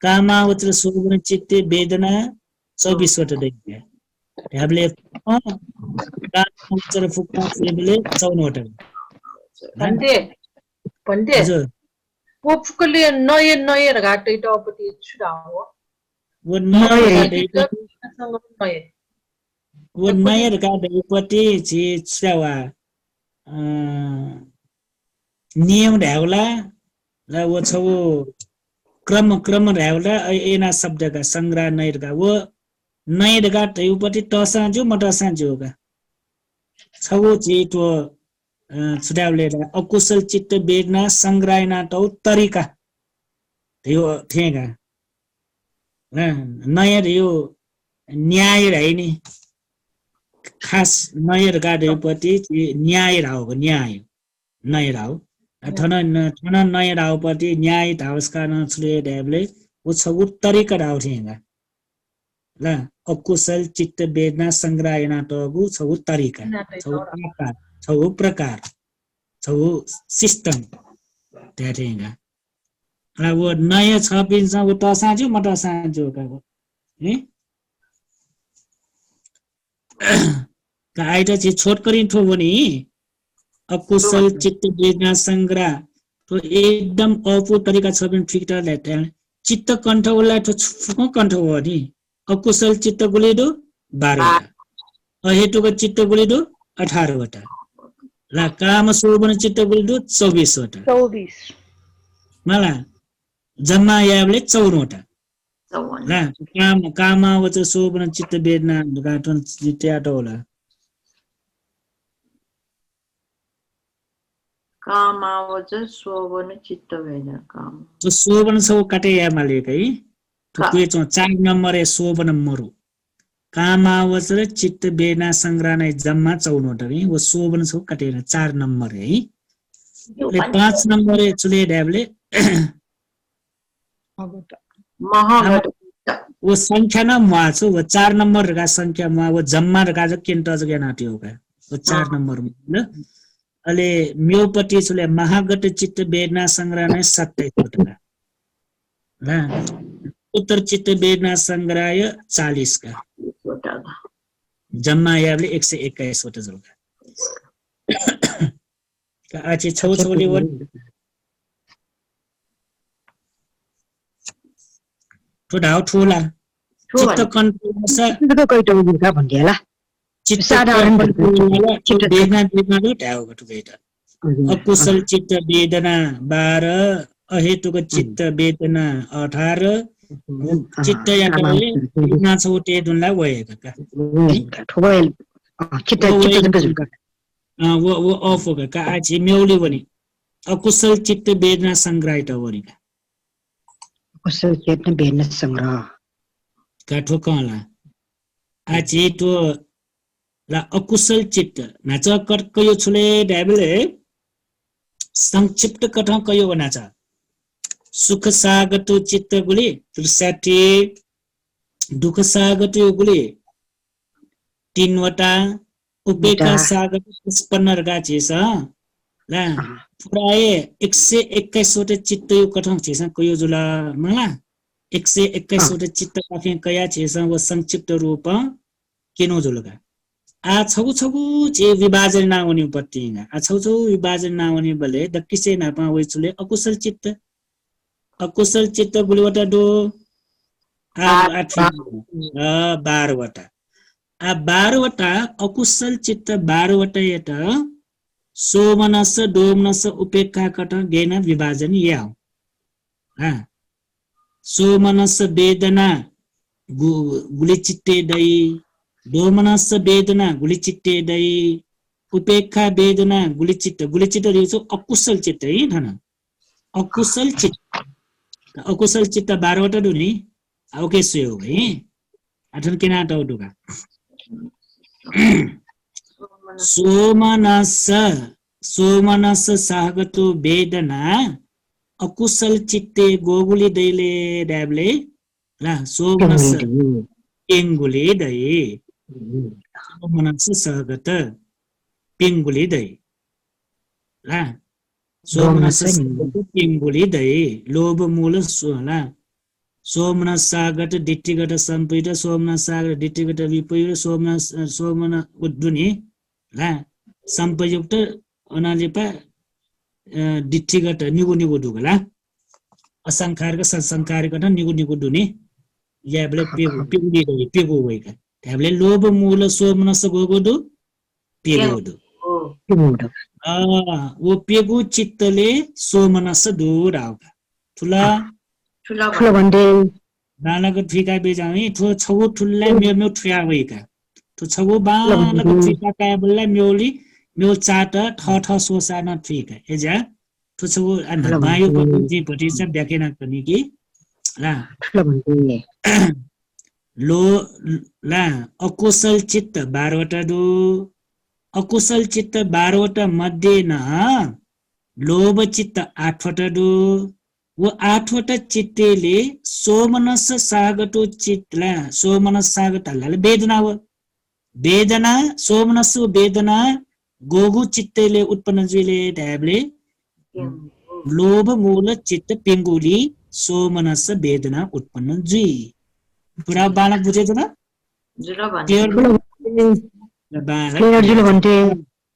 कामावचर सुगुण चित्त वेदना 24 वटा दैका हामीले कामावचर फुक्का लेबले 54 वटा भन्ते हजुर वो फुकले नय घाटै टपटी छुडाओ वो नयर गाडैपट्टि चाहिँ छुडावा नियम ढ्याउला र वो छौ क्रम ढ्याउला एना शब्दका संग्रह नयरका वो नयर गाटैपट्टि टसाजु मटसाजुका छौ चाहिँ तो छुट्याउले अकुशल चित्त वेदना संग्रहना टौ तरिका यो थेगा नयर यो न्याय है नि खास नयर गाडेपट्टि न्याय रावको न्याय नयर राव थन नयर रावपट्टि न्याय धावसका नछुले ढ्याबले वो छगु तरिका राव थेगा ल अकुशल चित्त वेदना संग्रहना टगु छगु तरिका छौ प्रकार छौ सिस्टम त्याटेगा र वो नयाँ छ पिन्छ वो टसाजु मटसाजु का है का आइटा चाहिँ छोटकरी ठो भने अकुशल चित्त वेदना संग्रह तो एकदम अपो तरिका छ पनि ठिक त चित्त कण्ठ उसलाई ठुको कण्ठ हो नि अकुशल चित्त गुलिडो 12 वटा अहेतुक चित्त गुलिडो 18 वटा ला काम शोभन चित्त गुलिडो 24 वटा 24 मला जम्मा यावले 54 वटा 54 ला काम वच शोभन चित्त वेदना गाठन चित्याटो होला कामावच शोभन चित्त वेदना काम तो शोभन छ काटे या मालिक है तो के 4 नम्बर है शोभन मरु कामावच र चित्त वेदना संग्रहण जम्मा 54 वटा है वो शोभन छ काटेर 4 नम्बर है ले 5 नम्बर है चले ड्याबले महागत वो संख्या न मुआ छ वो 4 नम्बर का संख्या मुआ वो जम्मा का ज केन्ट ज ज्ञानाटी होगा वो 4 नम्बर ल अले म्योपटी छले महागत चित्त वेदना संग्रहण 27 वटा ल उत्तर चित्त वेदना संग्रह 40 का जम्मा यावले 121 वटा जलका का आछि छौ छोले वन ठुडाउ ठुला चित्त कण्ठ चित्तको कइटो उका भन्दिएला चित्त साधारण चित्त वेदना वेदना दो ट्याउ गटु बेटा अकुशल चित्त वेदना 12 अहेतुक चित्त वेदना 18 चित्त याकले वेदना छोटे दुनला वयका का ठोबल चित्त चित्त वो अफ होगा का आछि म्यौली बनी अकुशल चित्त वेदना संग्रह त वरिका कुशल चेतन वेदना संग्रह का ठोकला आछि तो ला अकुशल चित्त नाच कट कयो छुले ड्याबले संक्षिप्त कथा कयो बनाछ सुख सागत चित्त गुली 63 दुख सागत गुली 3 वटा उपेक्षा सागत 55 रका छेस ला प्राय 121 वटा चित्त यो कथा छेस कयो जुला मला 121 वटा चित्त काफी कया छेस वो संक्षिप्त रूप केनो जुलगा आ छगु छगु जे विभाजन ना हुने पत्तिगा आ छौ छौ विभाजन ना हुने बले दक्किसे ना पा वइ छुले अकुशल चित्त गुलिवटा दो 12 वटा आ 12 वटा अकुशल चित्त 12 वटा एटा सोमनस दोमनस उपेक्षा कट गेन विभाजन या हा सोमनस वेदना गुली चित्ते दई दोमनस वेदना गुली चित्ते दई उपेक्षा वेदना गुली चित्त रियो अकुशल चित्त है धन अकुशल चित्त 12 वटा दुनी ओके सुयो है अथन केना टौडुगा सोमनस सागतो वेदना अकुशल चित्ते गोगुली दैले ड्याबले ला सोमनस पेंगुली दै सोमनस सागत पेंगुली दै ला सोमनस पेंगुली दै लोभ मूल सोला सोमनस सागत दिट्टिगत संपीड सोमनस सागत दिट्टिगत विपरीत सोमन उद्दुनि ला संपयुक्त अनालिपा दिट्टिगत निगु दुगला असंखारिक संसारिक निगु दुनि याबले पेगु वइका त्याबले लोभ मूल सोमनस गोगुदु पेगुदु वो पेगु चित्तले सोमनस दूर आउका ठुला भन्दै बालको ठिका बेजाउँ ठो छगु ठुल्ला मेरो ठुया वइका तो छगु बालको ठिका का बल्ला म्यो चाट ठ सोसा न ठिका एजा तो छगु अन बायो पति पति सब देखेन पनि कि ला लो ला अकुशल चित्त 12 वटा दो अकुशल चित्त 12 वटा मध्ये न लोभ चित्त 8 वटा दो वो 8 वटा चित्तेले सोमनस सागतो चित्तला सोमनस सागत हल्लाले वेदना हो वेदना सोमनस वेदना गोगु चित्तेले उत्पन्न जुले ढ्याबले लोभ मूल चित्त पेंगुली सोमनस वेदना उत्पन्न जुई पुरा बालक बुझेछ न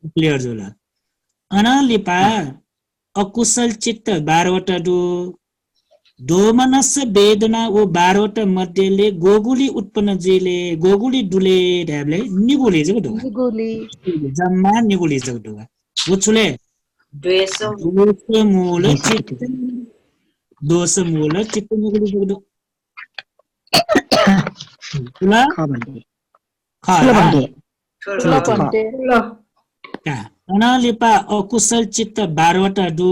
क्लियर जुला अनालिपा अकुशल चित्त 12 वटा दो दोमनस वेदना वो 12वटा मध्येले गोगुली उत्पन्न जेले गोगुली डुले ढ्याबले निगुली जको ढोगा निगुली जम्मा निगुली जको ढोगा उछुले दोष मूल चित्त निगुली जको ढोगा तुला ख भन्थे खला ठुलो भन्टे का अनालिपा अकुशल चित्त 12वटा दु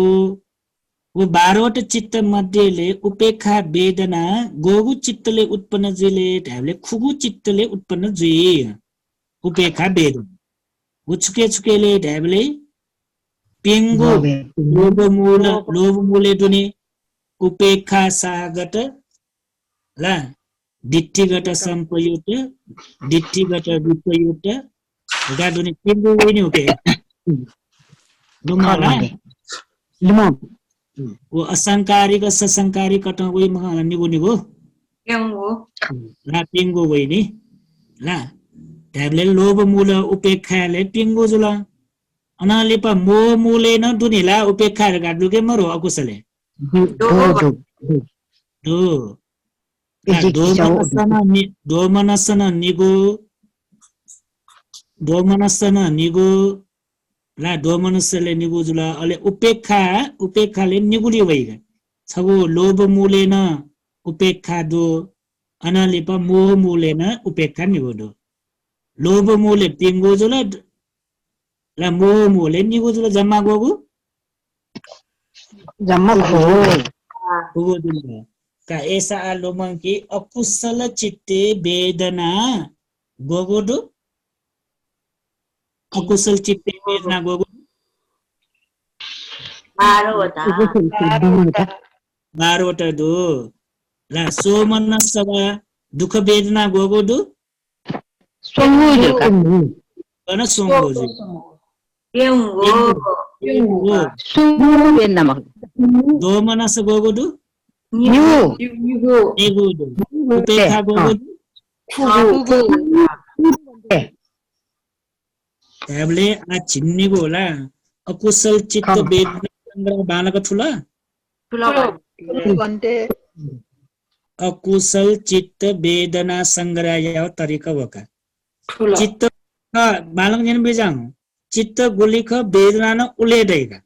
वो 12वटा चित्त मध्येले उपेक्षा वेदना गोगु चित्तले उत्पन्न जेले ढ्याबले खुगु चित्तले उत्पन्न जे उपेक्षा वेदना उछुके छुकेले ढ्याबले पिंगु लोभ मूले दुने उपेक्षा सागत ला दिट्ठिगत संपयुक्त दिट्ठिगत विपयुक्त गाडुने पिंगु वइनी उके दुमाला लिमो वो असंकारिक ससंकारिक कट वइ महा निगो ला पिंगु वइनी ला ढ्याबले लोभ मूल उपेक्षाले पिंगु जुला अनालिपा मोह मूले न दुनिला उपेक्षा गाडुके मरो अकुशले दो दोमनसन निगो ला दोमनसले निगु जुला अले उपेक्षाले निगुली वइगा छगु लोभ मूलेन उपेक्षा दो अनालिपा मोह मूलेन उपेक्षा निगु दो लोभ मूले पिंगु जुला ला मोह मूले निगु जुला जम्मा गोगु जम्मा गोगु जुला का ऐसा लोमन की अकुशल चित्ते वेदना गोगुडु अकुशल चित्ते वेदना गोगु 12वटा दो ला सोमनसवा दुख वेदना गोगुडु कन सोंगोजु दोमनस गोगुडु निगुडु उपेक्षा गोगुडु ढ्याबले आ छिन्निगो होला अकुशल चित्त वेदना संग्रह बालक ठुला भन्टे अकुशल चित्त वेदना संग्रह या तरिका वका चित्त बालक जन बेजाङ चित्त गुलिख वेदना न उलेदैका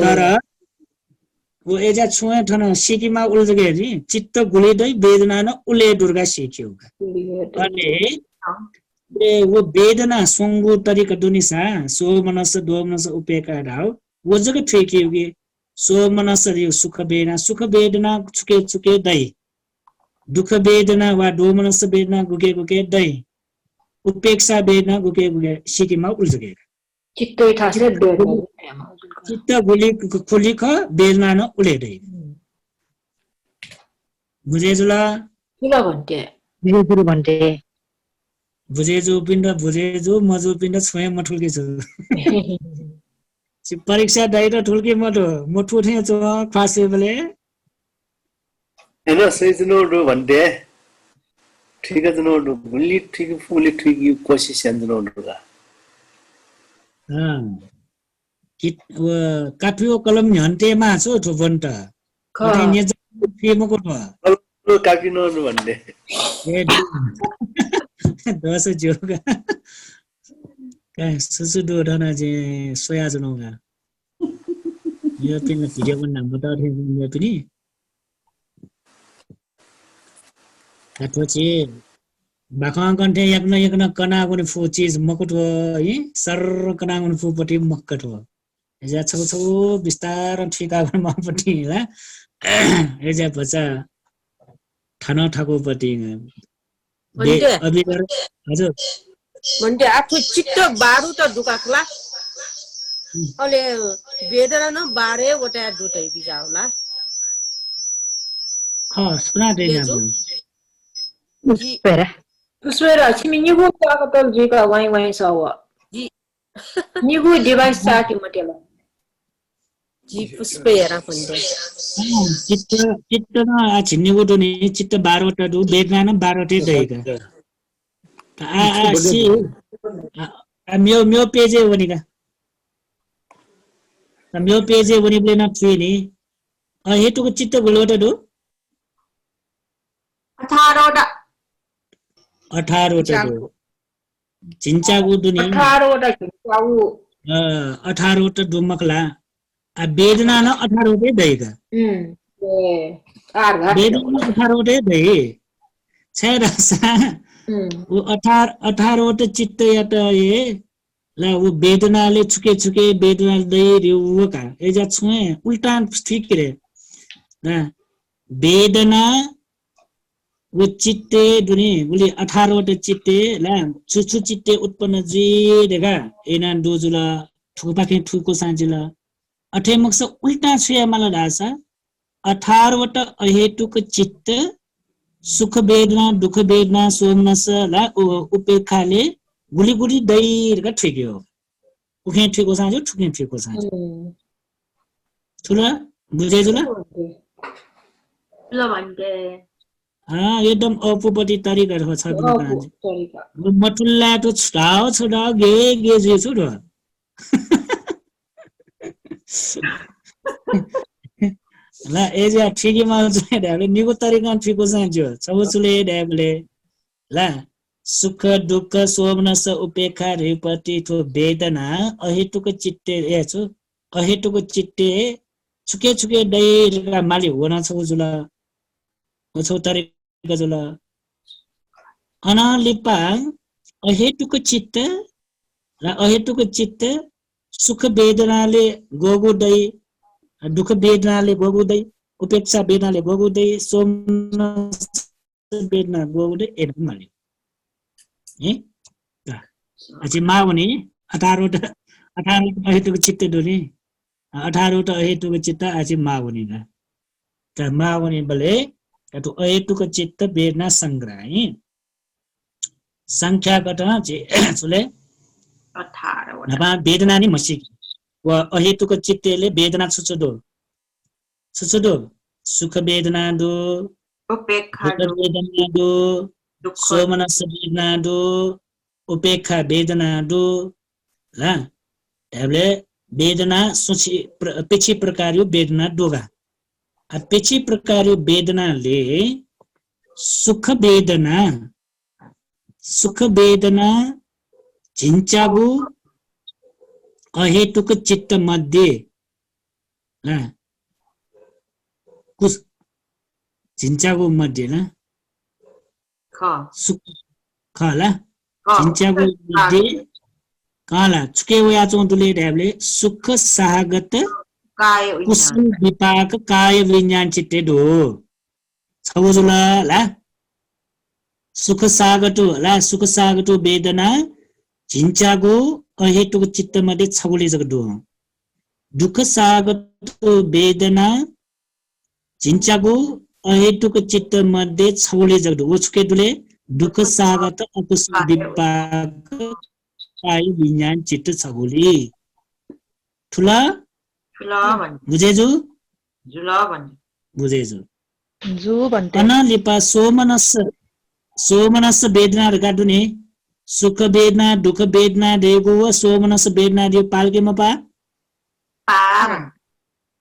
तर वो एजा छुए ठन सिकिमा उल्जगे नि चित्त गुलिदै वेदना न उले दुर्गा सिक्योका अनि वो वेदना सोंगु तरिका दुनिसा सोमनस दोमनस उपेक्षा ढाउ वो जग ठेकियोगे सोमनस यो सुख वेदना छुके दै दुख वेदना वा दोमनस वेदना गुके दै उपेक्षा वेदना गुके सिकिमा उल्जगे चित्त ठासले चित्त गुली खुलिख वेदना न उलेदै बुझेजुला ठुलो भन्टे भन्थे बुझेजु पिण्ड बुझेजु मजु पिण्ड स्वयं मठुल्के छु परीक्षा दाइ र ठुल्के मठु उठे छ फासे बले हैन सही जनो भन्थे ठीक है जनो बुल्ली ठीक फुली ठीक यु कोशिश जनो का कित व काफियो कलम हन्ते मा छु ठो बन्ट कतै नेज फेमको भ काफी नो भन्थे ए दस जोगा का सुसु दो धना जे सोया जनोगा यो पिन भिडियो बन्न बता थे यो पनि काटोचे बाखा कन्थे एकन कना गुन फु चीज मकट है सर कना गुन फु पटी मक्कट हो एजा छौ विस्तार ठिका गुन मपटी ला एजा बच्चा ठाना ठाको पटी हजुर भन्टे आफू चित्त बारु त दुखाखला अले वेदना न बारे वटा दुटै बिजाउला सुना देना पुष्पेरा छिमी निगु काकतल जिका वाइ सव जी निगु डिभाइस साथि मटेला जी पुष्पेरा भन्टे चित्त न छिन्निगु दुनी चित्त 12वटा दु वेदना न 12वटै दैका सी म्यो पेजे वनिका म्यो पेजे वनिले न थिए नि हेतुको चित्त गोलवटा दु 18वटा 18वटा दो झिन्चागु दुनी 18वटा झिन्चागु 18वटा दो मकला आ वेदना न 18वटा दैगा ए आर घाट वेदना 18वटा दै छै रसा वो 18वटा चित्त यात ए ला वो वेदनाले छुके छुके वेदना दै रे वो का एजा छुए उल्टा ठीक रे ना वेदना वो चित्ते दुनी बोली 18वटा चित्ते ला छुछु चित्ते उत्पन्न जे देगा एना दोजुला ठुपाके ठुको साजिला अठे मक्स उल्टा छुया मला दासा 18वटा अहेतुक चित्त सुख वेदना दुख वेदना सोमनस ला उपेक्षाले गुली गुली दैरका ठिक्यो उखे ठिको साजो ठुके ठिको साजो ठुला बुझे जुला ल भन्थे एकदम अपुपट्टि तरिका छ बिना तरिका मटुल्ला तो छुटाओ गे जे छुटो ला एजा ठिकी मा चाहिँ ढाले निको तरिका ठिको साँच्यो सबुचुले ढाले ला सुख दुख सोमनस उपेक्षा रेपति थो वेदना अहेतुक चित्ते एछु अहेतुक चित्ते छुके छुके दैरका माली होना छ जुला छौ तरिका जुला अनालिपा अहेतुक चित्त र अहेतुक चित्त सुख वेदनाले गोगुदै दुख वेदनाले गोगुदै उपेक्षा वेदनाले गोगुदै सोमनस वेदना गोगुदै एन माली ए अझै मावनी 18वटा अहेतुक चित्त दोनी 18वटा अहेतुक चित्त अझै मावनी ना त मावनी बले तो अहेतुक चित्त वेदना संग्रह संख्या घटना जे सुले 18वटा नभा वेदना नि मसिक व अहेतुक चित्तले वेदना छुछुदो सुख वेदना दो उपेक्षा दुख वेदना दो सोमनस वेदना दो उपेक्षा वेदना दो ला एबले वेदना सोची पेची प्रकार वेदना दोगा पेची प्रकार वेदनाले सुख वेदना झिन्चागु अहेतुक चित्त मध्ये ला कुछ झिन्चागु मध्ये ना सुख खाला झिन्चागु मध्ये काला चुके वया चोंतुले ढाबले सुख सागत काय कुसुम विपाक काय विज्ञान चित्ते दो छबुजुला ला सुख सागतो वेदना झिन्चागु अहेतुक चित्त मध्ये छबुले जगदो दुख सागतो वेदना झिन्चागु अहेतुक चित्त मध्ये छबुले जगदो उचके दुले दुख सागत कुसुम विपाक काय विज्ञान चित्त छबुले ठुला बुझेजु बुझेजु जु भन्थे अनालिपा सोमनस वेदना गाडुने सुख वेदना दुख वेदना देगो सोमनस वेदना दियो पाल्के मपा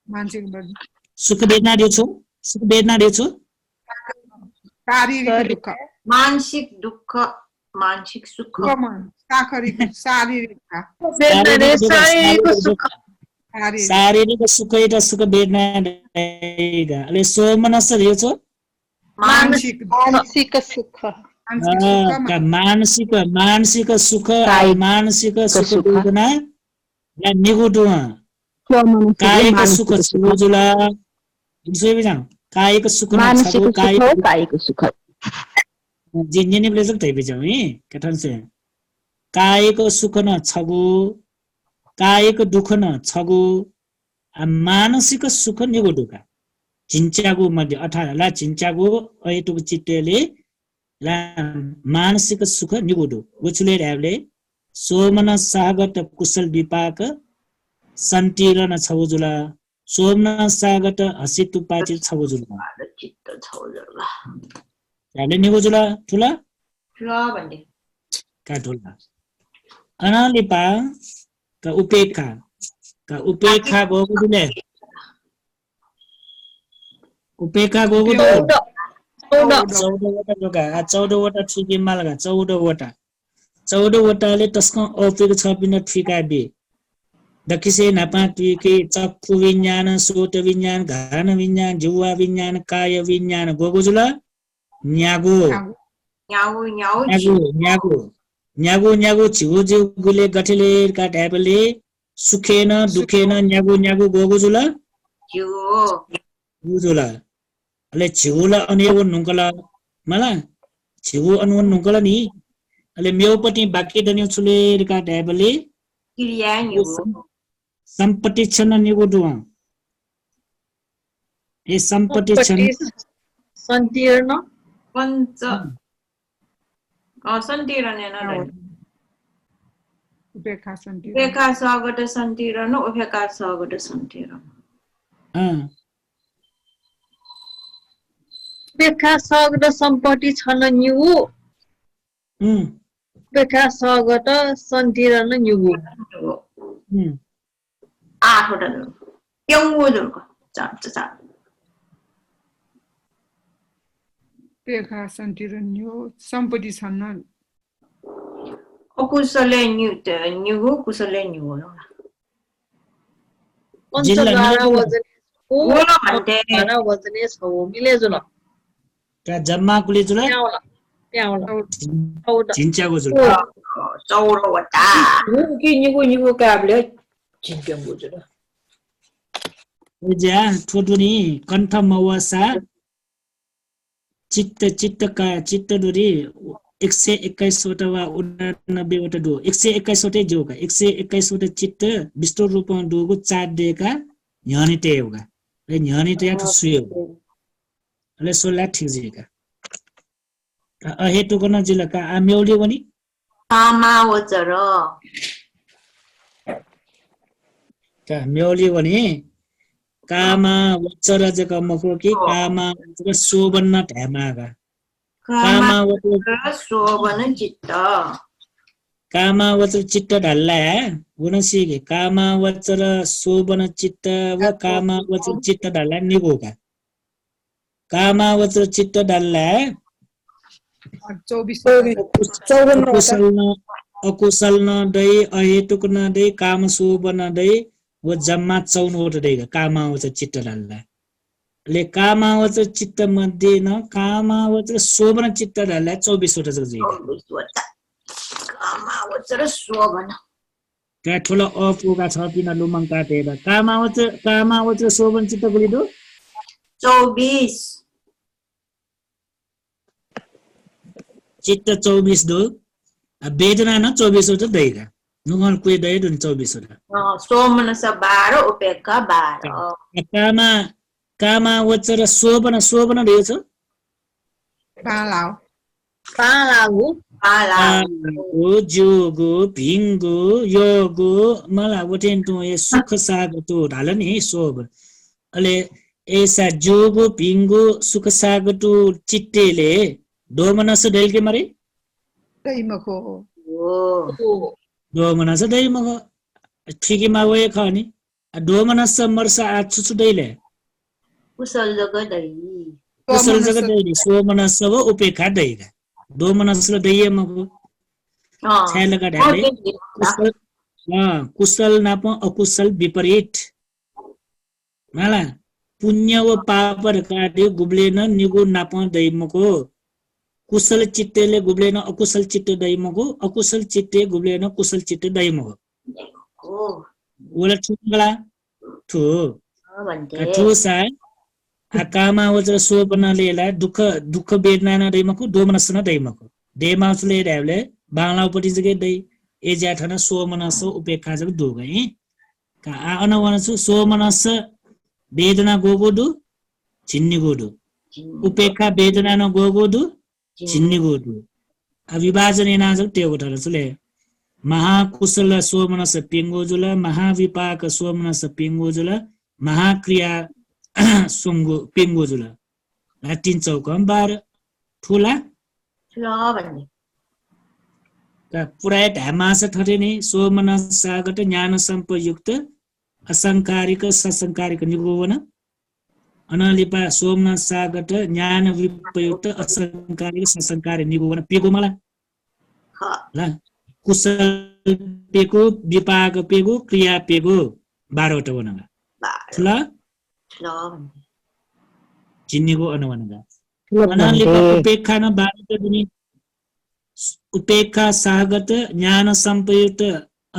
मानसिक बढी सुख वेदना दियो छो शारीरिक दुःख मानसिक दुःख मानसिक सुख शारीरिक शारीरिक सुख एउटा सुख वेदना अले सोमनस दियो छो मानसिक सुख मानसिक सुख मानसिक सुख वेदना या निगुडु कायिक सुख जुला जुबी जान कायिक सुख मानसिक सुख कायिक सुख जिन्ने प्लेस तै बिजाउ है कथन से कायिक सुख न छगु कायिक दुख न छगु मानसिक सुख निगुडुका झिन्चागु मध्ये 18 ला झिन्चागु अहेतुक चित्तले ला मानसिक सुख निगुडु उचले ढाबले सोमन सागत कुशल विपाक सन्तिरन छबुजुला सोमन सागत हसितु पाचि छबुजुला चित्त छौजुला ढाबले निगुजुला ठुला भन्ने काठुला अनालिपा का उपेक्षा गोगुले उपेक्षा गोगुले 14वटा जोका 14वटा ठिकै मालगा 14वटाले तस्क औपेको 6 पिन ठिका बे दकिसे नापा तुके चक्षु विज्ञान श्रोत विज्ञान घ्राण विज्ञान जिह्वा विज्ञान काय विज्ञान गोगुजुल न्यागो न्यागो छिगुले गठेले काट्यापले सुखेन दुखेन न्यागो गोगुजुल गुजुल अले छिगुला अनेव नुंकला मला छिगु अनुवन नुंकला नि अले मेउपटी बाकी दन्यु छुले काट्यापले संपत्ति छन निगो दुवा ए संपत्ति छन संकीर्ण पंच संकीर्ण उपेक्षा संकीर्ण उपेक्षा सगट संकीर्ण उपेक्षा सगट संकीर्ण उपेक्षा सगट सम्पत्ति छन न्यु उपेक्षा सगट संकीर्ण न्यु 8वटा एउटा उपेक्षा संकीर्ण सम्पत्ति छन् अकुशले न्यु कुशले न्यु पंचद्वारा वजने बोलो भन्थे द्वारा वजने छौ मिलेजुल का जम्मा कुले जुल प्याउला झिन्च्याको जुल 14वटा कि निगो काबले चिन्क्याम बुझ्नु ज्या ठोटुनी कण्ठ मवसा चित्त डोरी 121 वटा वा 89 वटा डो 121 वटै जोका 121 वटा चित्त विष्णु रूपमा डोको 4 देका न्यानिते होगा ले न्यानिते या सुयो ले सोला ठीक जेका अहेतुको न जिल्लाका आम्यौली पनि कामावचर का म्यौली भने कामावचर जका मको कि कामावचर शोभन ढ्यामागा शोभन चित्त कामावचर चित्त ढल्ला गुणसिके कामावचर शोभन चित्त वा कामावचर चित्त ढल्ला निगोका कामावचर चित्त ढल्ला 24 अकुशल न दै अहेतुक न दै काम शोभन दै वो जम्मा 54 वटा दैगा कामावचर चित्त ढल्ला ले कामावचर चित्त मध्ये न कामावचर शोभन चित्त ढल्ला 24 वटा जग्गा कामावचर शोभन क्या ठुलो अपुगा छ पिना लुमङ काटेर कामावचर शोभन चित्त गुलिदो 24 चित्त 24 दो वेदना न 24 वटा दैगा नुगल कुए दै दुन 24 वटा सोमनस 12 उपेक्षा 12 कामावचर शोभन रहेछ पालागु जोगो भिङ्गो योगो मला वटेन्टो ए सुख सागतो ढाल नि शोभ अले ऐसा जोगो भिङ्गो सुख सागतो चित्तेले दोमनस दैलके मरे दैमको दोमनस दैमको ठिकीमा वए खनि दोमनस मर्स आछुछु दैले कुशल जग दै सोमनस व उपेक्षा दैगा दोमनसले दैये मको छायलका ढाले कुशल नाप अकुशल विपरीत माला पुण्य व पाप काटे गुब्लेन निगु नाप दैमको कुशल चित्तेले गुब्लेन अकुशल चित्त दैमको अकुशल चित्ते गुब्लेन कुशल चित्त दैमको ओला ठुला ठु ठुसा कामावचर शोभनलेला दुःख वेदना न दैमको दोमनस न दैमको देमासले ढ्याले बांग्लापट्टि जगे दै ए ज्याठन सोमनस उपेक्षा जग दोगै का अनवनस सोमनस वेदना गोगोदु छिन्नी गोदु उपेक्षा वेदना न गोगोदु छिन्नी गोदु अविभाजन एना जग तेगो ठरसले महाकुशल सोमनस पिंगोजुल महाविपाक सोमनस पिंगोजुल महाक्रिया सुंगु पिंगोजुल तीन चौकम 12 ठुला भन्ने पुराय ढामास ठरे नि सोमनस सागत ज्ञान संपयुक्त असंकारिक ससंकारिक निगोवन अनलिपा सोमनाथ सागत ज्ञान विपयुक्त असंकारिक ससंकारिक निगो भने पेगो मलाई ल कुशल पेगो विपाक पेगो क्रिया पेगो 12 वटा बनाउँदा ल चिन्नेको अनुमानगा अनलिपा उपेक्षा न 12 पनि उपेक्षा सागत ज्ञान संपयुक्त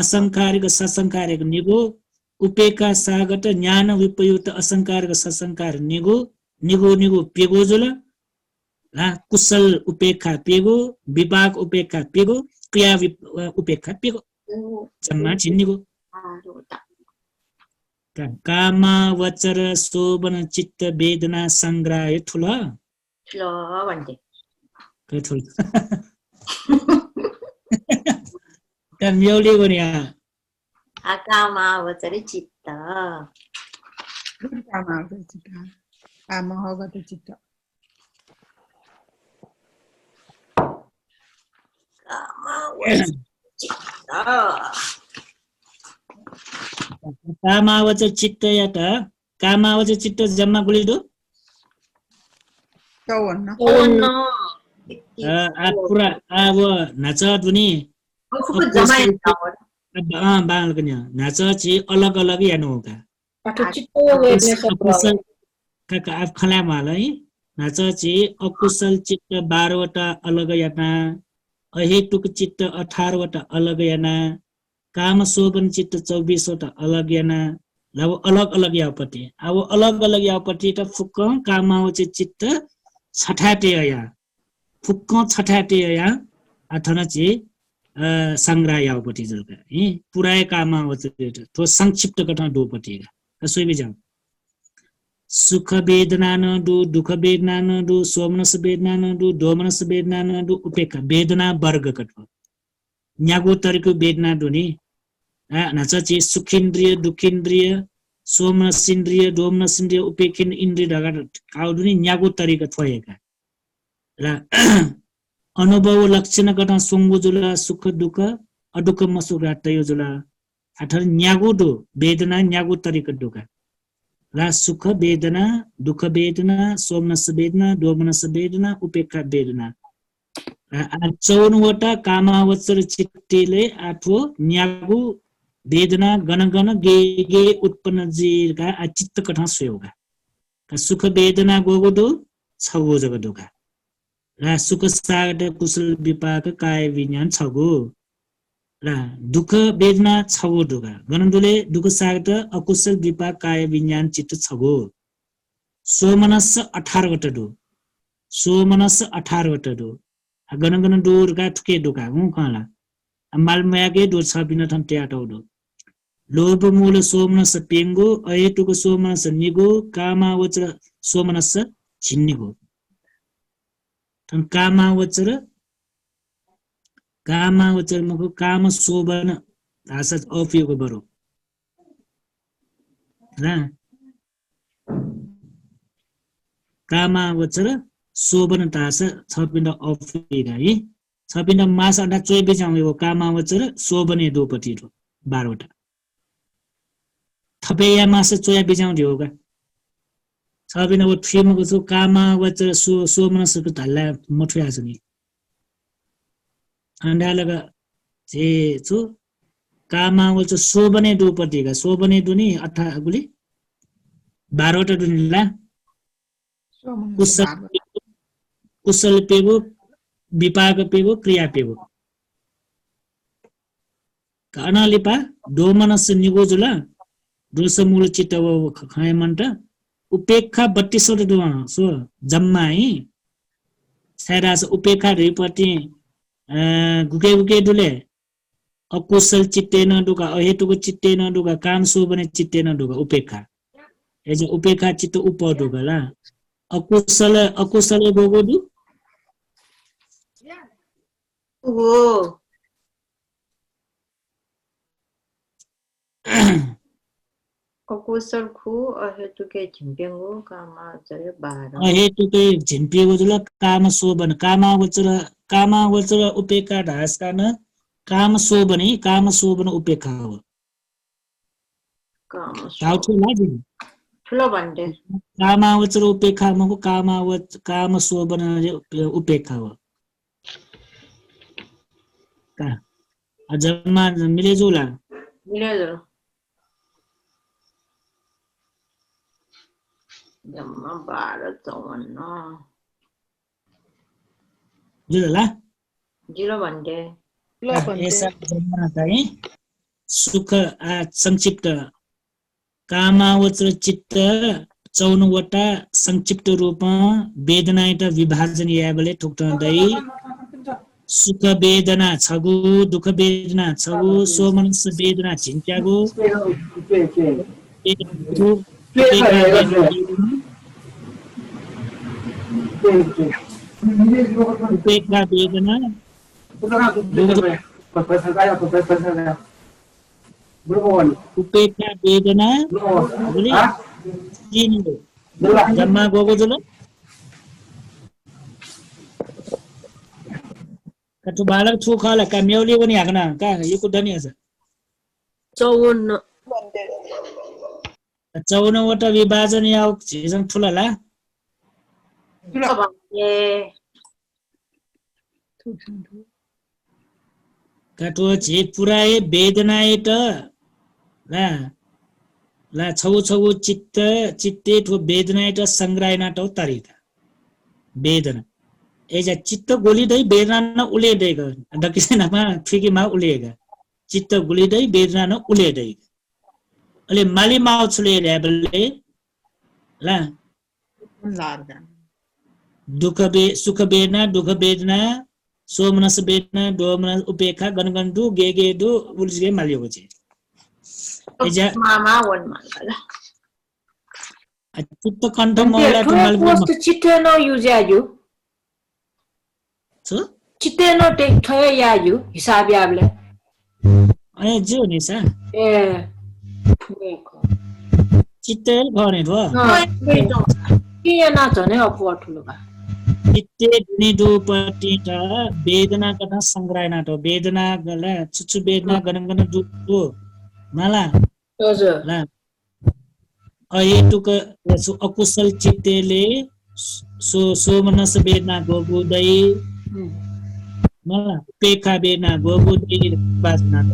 असंकारिक ससंकारिक निगो उपेक्षा सागत ज्ञान विपयुक्त असंकारिक ससंकारिक निगो निगो निगो पेगो जुल कुशल उपेक्षा पेगो विपाक उपेक्षा पेगो क्रिया उपेक्षा पेगो जम्मा चिन्नेको कामा वचर शोभन चित्त वेदना संग्रह ठुल भन्थे के ठुल त म्याउले भने कामावचरी चित्त कामहगत चित्त कामावचर चित्त या त कामावचर चित्त जम्मा गुलिदो 54 पुरा अब नाच दुनी बालकन्या नाच चाहिँ अलग अलग यानु होगा आप खला माल है नाच चाहिँ अकुशल चित्त 12 वटा अलग याना अहेतुक चित्त 18 वटा अलग याना काम शोभन चित्त 24 वटा अलग याना अब अलग अलग यापट्टि अब अलग अलग यापट्टि त फुक्क कामावचे चित्त छठाटे या फुक्क छठाटे या अथवा चाहिँ संग्रह यापट्टि जलका है पुराय कामावचे तो संक्षिप्त घटना दोपट्टि कसै बिजाउ सुख वेदना न दु दुख वेदना न दु सोमनस वेदना न दु दोमनस वेदना न दु उपेक्षा वेदना वर्ग कटो न्यागो तरिको वेदना दुनी नाचची सुखिन्द्रिय दुखिन्द्रिय सोमनसिन्द्रिय दोमनसिन्द्रिय उपेक्षिन इन्द्रिय ढगा काउदुनी न्यागो तरिका थोएका र अनुभव लक्षण गर्न सुंगु जुला सुख दुख अदुख मसु रातयो जुला अथर न्यागो दो वेदना न्यागो तरिका दुखा रा सुख वेदना दुख वेदना सोमनस वेदना दोमनस वेदना उपेक्षा वेदना 54 वटा कामावचर चित्तले आठो न्यागु वेदना गण गे गे उत्पन्न जीरका चित्त कथा सोयोगा सुख वेदना गोगो छगो जगदोगा रा सुख सागत कुशल विपाक काय विज्ञान छगो रा दुख वेदना छगो दुगा गणदुले दुख सागत अकुशल विपाक काय विज्ञान चित्त छगो सोमनस 18 वटा दो सोमनस 18 वटा दो गण दूर का ठुके दुका हूं काला मालमया के दो छ बिना थन ट्याटो दो लोभ मूल सोमनस पेंगो अहेतुक सोमनस निगो कामावचर सोमनस छिन्निगो थन कामावचर मको काम शोभन आशा अफियोको बरो र कामावचर शोभन तास 6 पिण्ड अफिगा है 6 पिण्ड मास अड्डा 24 आउँयो कामावचर शोभने दोपट्टि 12 वटा थपे या मास 24 आउँदै होगा 6 पिण्ड वो थ्रीमको छु कामावचर सोमनसको धल्ला मठ्या छ नि अंडालगा जे छु कामावचर शोभने दोपट्टिगा शोभने दुनी 18 गुली 12 वटा दुनीला कुशल पेगो विपाक पेगो क्रिया पेगो कानालिपा दोमनस निगो जुला दोष मूल चित्त खाय मन्ट उपेक्षा 32 वटा दुवा सो जम्मा है सारास उपेक्षा रिपटी गुके गुके दुले अकुशल चित्ते न दुगा अहेतुको चित्ते न दुगा काम शोभने चित्ते न दुगा उपेक्षा एज उपेक्षा चित्त उप दुगा ला अकुशल गोगो दु हो अकुशल खु अहेतुके झिम्पेंगो कामावचर 12 अहेतुके झिम्पेगो जुल काम शोभन कामावचर उपेक्षा ढासका न काम शोभन उपेक्षा हो काम शोभन ठुलो भन्टे कामावचर उपेक्षाको काम शोभन उपेक्षा हो का जम्मा मिलेजुला मिलेजु जम्मा 12-54 जुला जिरो भन्टे ऐसा जन्मा चाहिँ सुख संक्षिप्त कामावचर चित्त 54 वटा संक्षिप्त रूपमा वेदना एउटा विभाजन याबले ठुक्टाउँदै सुख वेदना छगु दुःख वेदना छगु सोमनस वेदना चिन्त्यागु उपेक्षा वेदना उपेक्षा वेदना जम्मा गएको जुल कटु बालक छु खाला का मेउले पनि हाक्न का यो कुदनी छ 54 वटा विभाजन या झिजङ ठुलाला ठुलो भन्टे कटु छि पुराए वेदना एट ला छौ चित्त चित्ते ठो वेदना एट संग्रहना टौ तरिका वेदना एजा चित्त गोलिदै वेदना न उलेदैगा दकिसेनामा ठिकीमा उलेगा चित्त गोलिदै वेदना न उलेदै अले माली माउछले ल्याबले ला सुख वेदना सोमनस वेदना दोमनस उपेक्षा गणगणदु गेगेदु उल्सगे मालिएको छ एजा मामा वन माला चित्त कण्ठ मोला त मालबो पोस्ट चित्ते न युज आजु छ चित्ते न टेक थय याजु हिसाब याबले अरे जो नि सा ए चित्त भने भो के ना जने अपवा ठुलो बा चित्ते निदु पति त वेदना कथा संग्रहना त वेदना गला चुचु वेदना गणगण दुखो माला हजुर ला अहेतुक अकुशल चित्तेले सोमनस वेदना गोगुदै माला उपेक्षा वेदना गोगुदै बाजना त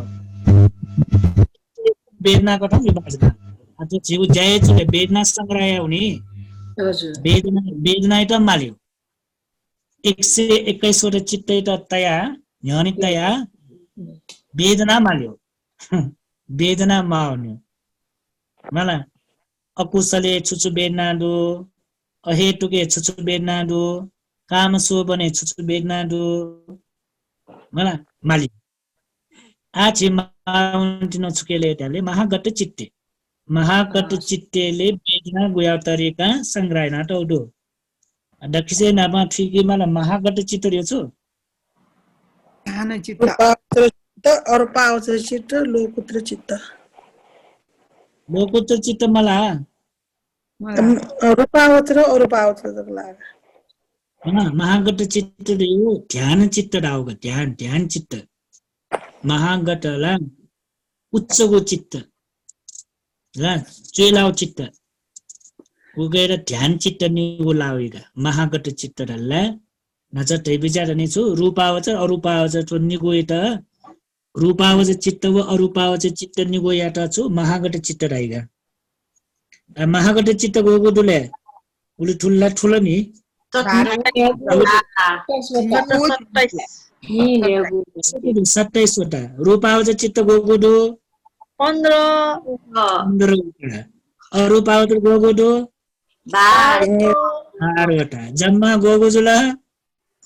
वेदना कथा विभाजना अझ जीव जय चुले वेदना संग्रह हुने हजुर वेदना त माल्यो 121 वटा चित्त त तया न्यानी तया वेदना माल्यो वेदना माउन्यो मला अकुशले छुचु वेदना दु अहेतुके छुचु वेदना दु काम शोभने छुचु वेदना दु मला माली आछि माउन्टिनो छुकेले त्याले महागत चित्तेले वेदना गुया तरिका संग्रहना टौडो दक्षिसे नामा ठिकी मला महागत चित्त रहेछु ध्यान चित्त अरूपावचर चित्त लोकुत्र चित्त मला रूपावचर लाग्यो हैन महागत चित्त यो ध्यान चित्त डाउगा ध्यान चित्त महागतला उच्चको चित्त ला चेलाउ चित्त उगेर ध्यान चित्त निगो लावेगा महागत चित्त डल्ला नचटै विचार नै छु रूपावचर अरूपावचर तो निगो एटा रूपावचर चित्त व अरूपावचर चित्त निगो याटा छु महागत चित्त राइगा महागत चित्त गोगो दुले उले ठुल्ला ठुलो नि 27 वटा रूपावचर चित्त गोगो दु 15 अरूपावचर गोगो दु 12 वटा जम्मा गोगो जुला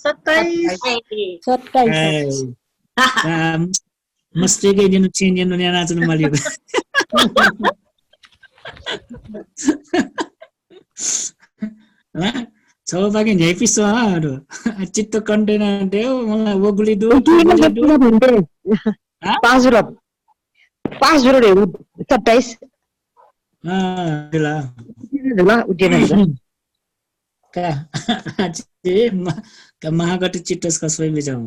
27 मस्ते के दिन चेंज न नाच्नु मलियो ला छौ बाकी झेपिसो हरु चित्त कन्टेनर देऊ मलाई वगुली दु 5 जुरो 27 दिला का महागत चित्त कसै बिजाउ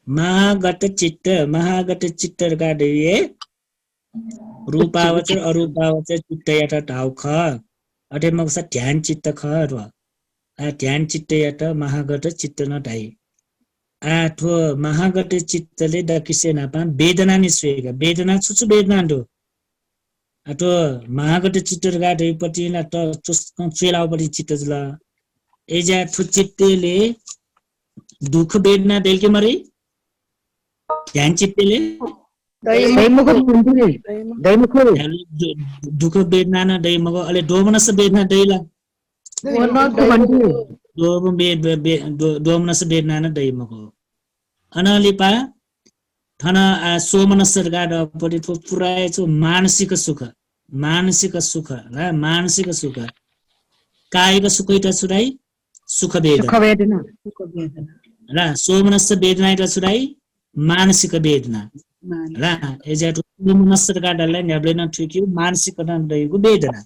महागत चित्त का दिए रूपावचर अरूपावचर चित्त यात ढाउ ख अटे मगसा ध्यान चित्त ख र ध्यान चित्त यात महागत चित्त न ढाइ आठो महागत चित्तले दकिसे नापा वेदना नि स्वेग वेदना छुछु वेदना दो आठो महागत चित्त गाडै पटि न त चुलाउपटि चित्त जुल एजा थु चित्तले दुख वेदना देलके मरे ध्यान चित्तले दैमुख दुख वेदना न दै मग अले डोमनस वेदना दैला डोमनस वेदना न दै मग अनलिपा थन सोमनस गाड पटि पुराय छु मानसिक सुख ल मानसिक सुख कायिक सुख इटा छुराई सुख वेदना ल सोमनस वेदना इटा छुराई मानसिक वेदना ल एजेट सोमनस गाडले न्याब्लेन ठिक्यु मानसिक न दैको वेदना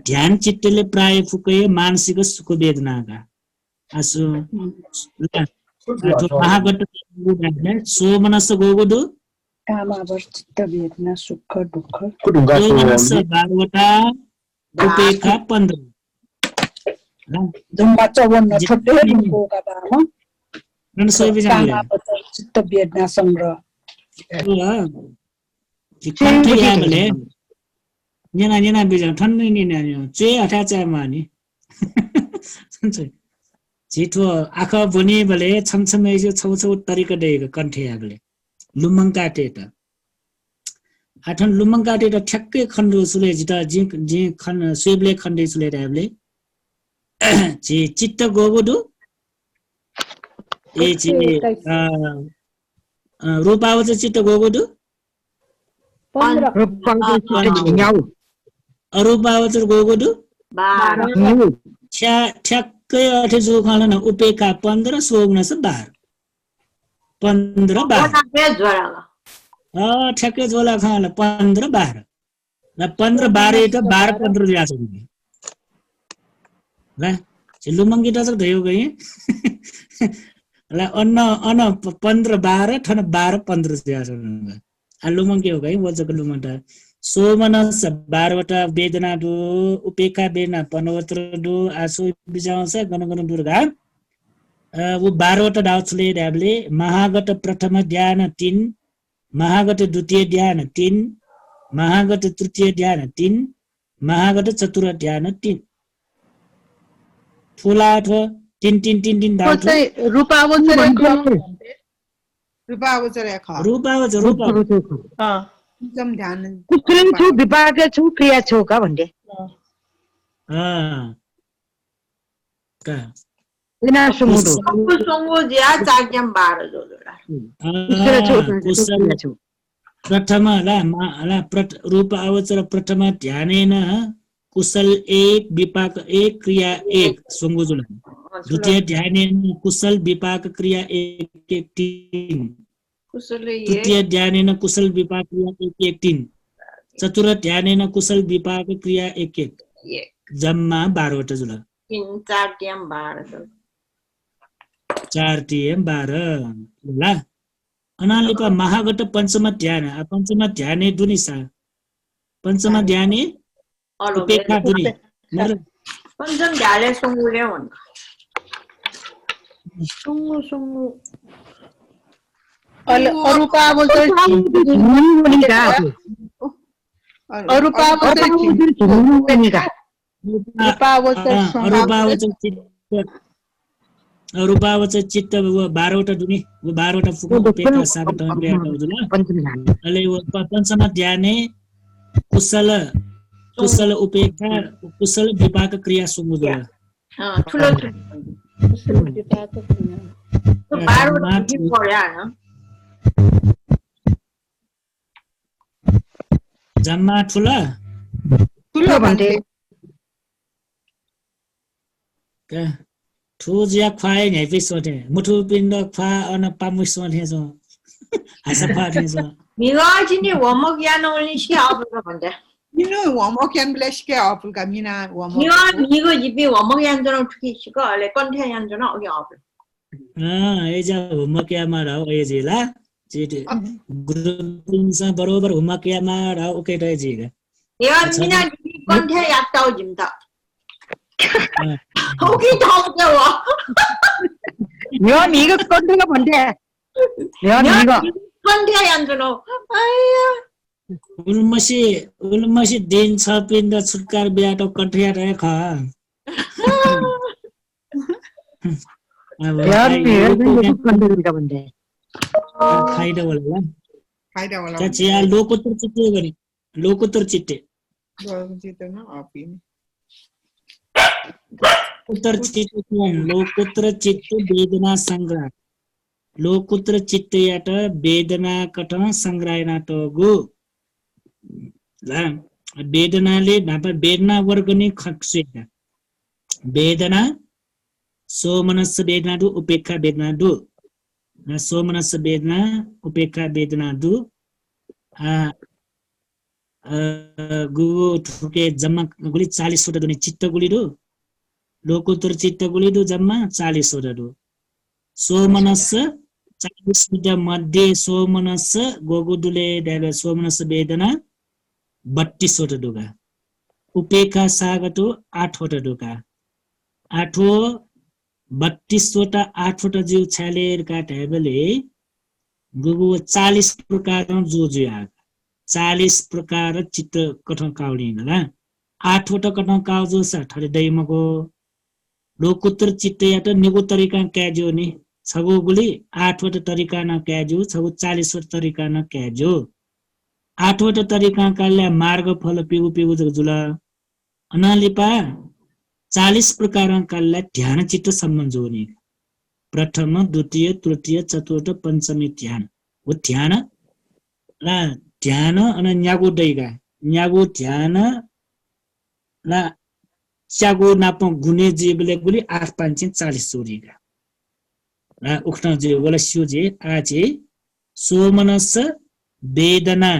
ध्यान चित्तले प्राय फुके मानसिक सुख वेदना का आसु महागत सोमनस गोगुदु कामावर चित्त वेदना सुख दुःख सोमनस 12वटा उपेक्षा 15 जम्मा 54 छोटे रुखका बामा नन सोबि जाले कामावर चित्त वेदना संग्रह कन्ठे यामले न्याना बिजा ठन्नै नि न्यान्यो चे अठा चामानी छिटो आँखा बुनी बले छमछमै जो छौ तरिका देको कन्ठे यागले लुमङ काटे त आठन लुमङ काटे त ठ्याक्कै खण्डो सुले जिता जे खन सेबले खण्डे सुले राबले जे चित्त गोगुदु ए जे रूपावच चित्त गोगुदु 15 अरूपावचर गोगुदु 12 ठ्याक्कै अठे जो खान उपेका 15 सोमनस 12 15 12 ठ्याक्कै झोला खान 15 12 ल 15 12 त 12 15 ल्याछ ल लुमङ्गी त भयो गए ल अन्न 15 12 ठन 12 15 ल्याछ लुमङ्गी हो गए वजको लुमन्टा सोमनस 12 वटा वेदना दु उपेक्षा वेदना 15 दु आसु बिजाउँछ गणगण दुर्गा वो 12 वटा डाउछले ड्याबले महागत प्रथम ध्यान 3 महागत द्वितीय ध्यान 3 महागत तृतीय ध्यान 3 महागत चतुर्थ ध्यान 3 ठुला ठो 3 3 3 3 डाउछ रूपावचर रूपावचर एकदम ध्यान कुसले छु विपाक छु क्रिया छु का भन्ने का इना सुमुदो संगो ज्या चाग्याम 12 जोडा कुशल प्रथम रूपावचर प्रथम ध्यानेन कुशल 1 विपाक 1 क्रिया 1 संगोजुल द्वितीय ध्यानेन कुशल विपाक क्रिया 1 1 3 तृतीय ध्यानेन कुशल विपाक क्रिया 1 1 3 चतुर्थ ध्यानेन कुशल विपाक क्रिया 1 1 जम्मा 12 वटा जुल 4 ट्याम 12 4 टिएम 12 ल अनालिपा महागत पंचम ध्याने दुनिसा पंचम ध्याने उपेक्षा दुनि पंचम ध्याले संगुले भन्छ संगु अरूपावचर रूपावचर चित्त 12 वटा दुनि 12 वटा फुको उपेक्षा साबित हुँदैन अले पंचम ध्याने कुशल उपेक्षा कुशल विपाक क्रिया सुमुदुला ठुलो कुशल विपाक क्रिया 12 वटा पढ्या न जम्मा ठुला भन्थे का ठु ज्या खुवाए नै पिसोटे मुठु पिण्ड खुवा अन पामु सोथे जो आसा फाटे जो 미가지니 워먹이야는 올린 시 아버가 본데. 미는 워먹이안 블래시게 아버가 미나 워먹. 미가 집이 워먹이안저는 특히 시가 알레 건태안저는 어디 아버. एजा होमवर्क या मारा एजेला चिटे ग्रुपिंसा बरोबर हुमाकियामा र ओके रहे जीगा यार मिना कंठे यात्ताओ जिमता होगी ठाउँ के हो यो निगो कन्टेको भन्थे यो निगो कंठे यान्जनो आया उल्मसी दिन छ पिण्ड छुटकार ब्याटो कठिया रहे खा यो निगो कन्टेको भन्थे खाइदा होला फाइदा वाला चाची या लोकोत्तर चिट्टे गरी लोकोत्तर चिट्टे जीते ना आप ही लोकोत्तर चित्ते वेदना संग्रह लोकोत्तर चित्तेयाट वेदना कट संग्रहना टगु ला वेदनाले नापा वेदना वर्गनी खक्सेका वेदना सोमनस वेदना दु उपेक्षा वेदना दु सोमनस वेदना उपेक्षा वेदना दु गु ठुके जम्मा गुली 40 वटा दुनी चित्त गुली दु लोकोत्तर चित्त गुली दु जम्मा 40 वटा दु सोमनस 40 वटा मध्ये सोमनस गोगुदुले दाले सोमनस वेदना 32 वटा दुगा उपेक्षा सागतो 8 वटा दुगा 8 32 वटा 8 वटा जीव छालेर काटेबले गुगु 40 प्रकार जो जो आ 40 प्रकार चित्त कठन काउडिनला 8 वटा कठन काउ जो स ठरे दैमको लोकोत्तर चित्तयाट निगो तरिका क्याजो नि छगो गुली 8 वटा तरिका न क्याजो छगो 40 वटा तरिका न क्याजो 8 वटा तरिका काले मार्ग फल पिगु पिगु जुला अनालिपा 40 प्रकार काले ध्यान चित्त सम्बन्ध जोनी प्रथम द्वितीय तृतीय चतुर्थ पंचमी ध्यान वो ध्यान ला ध्यान अनि न्यागो दैगा न्यागो ध्यान ला च्यागो नाप गुने जीवले गुली 8 5 40 जोरीगा ला उख्न जे वला स्योजे आजे सोमनस वेदना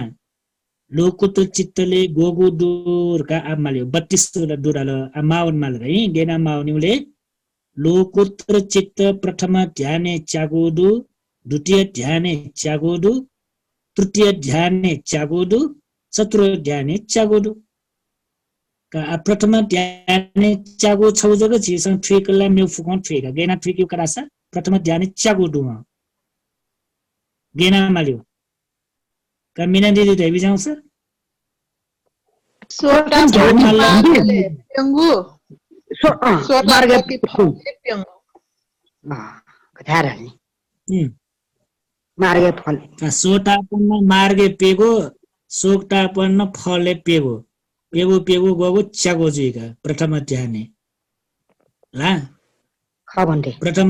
लोकोत्तर चित्तले गोगु दूरका आमाल्यो 32 दुराल आमावन माल है गेना माउनीले लोकोत्तर चित्त प्रथम ध्याने च्यागोदु द्वितीय ध्याने च्यागोदु तृतीय ध्याने च्यागोदु चतुर्थ ध्याने च्यागोदु का प्रथम ध्याने च्यागो छौ जग छिसन ठेकला मेउ फुकन ठेका गेना ठेक्यु करासा प्रथम ध्याने च्यागोदु गेना माल्यो का मिना दिदी देवी जाऊ सर सोटा पेंगु मार्ग पेंगु कथार नि मार्ग फल सोटा पन्न मार्गे पेगो सोक्टा पन्न फले पेगो पेगो पेगो गगो च्यागो जुइगा प्रथम ध्याने ला ख भन्थे प्रथम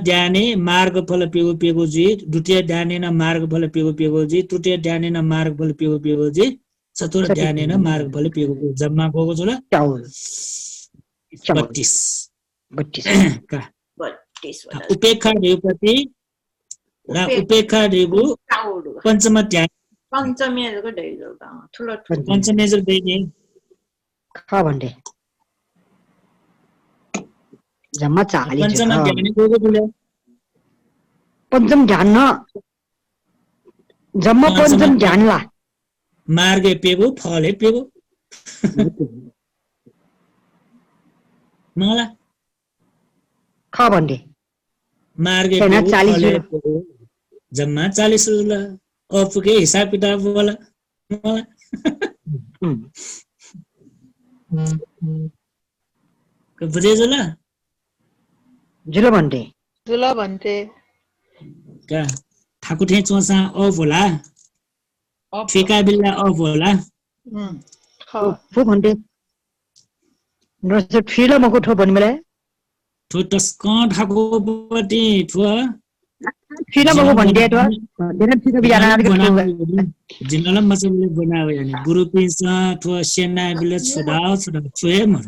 ध्याने मार्ग फल पेगो पेगो जी द्वितीय ध्याने न मार्ग फल पेगो पेगो जी तृतीय ध्याने न मार्ग फल पेगो पेगो जी चतुर्थ ध्याने न मार्ग फल पेगो जम्मा गगो जोला 32 का 32 उपेक्षा रेवपति र उपेक्षा रेवु पंचम ध्यान पञ्चमीको दैलो ठुलो ठुलो पञ्चमेजर दैने ख भन्थे जम्मा 40 पंचम ध्यान गगो दुले पञ्चम ध्यान न जम्मा पञ्चम ध्यान ला मार्गे पेगो फले पेगो मला ख भन्थे मार्गे छैन, पेगो 40 फले पेगो जम्मा 40 होला अफके हिसाब किताब होला मलाई बुझे जोला जुलो भन्थे जुला भन्थे का ठाकुठे चोसा अफ होला ठेका बिल्ला अफ होला फु भन्थे नसे ठिलो मको ठो भन्मेले ठो टस्क ठाकुपति ठो ठिलो मको भन्थे ठो देन ठिलो बियाना जिनला मसले बनावे यानी गुरु पिसा ठो सेना बिले छुडाओ छुए मर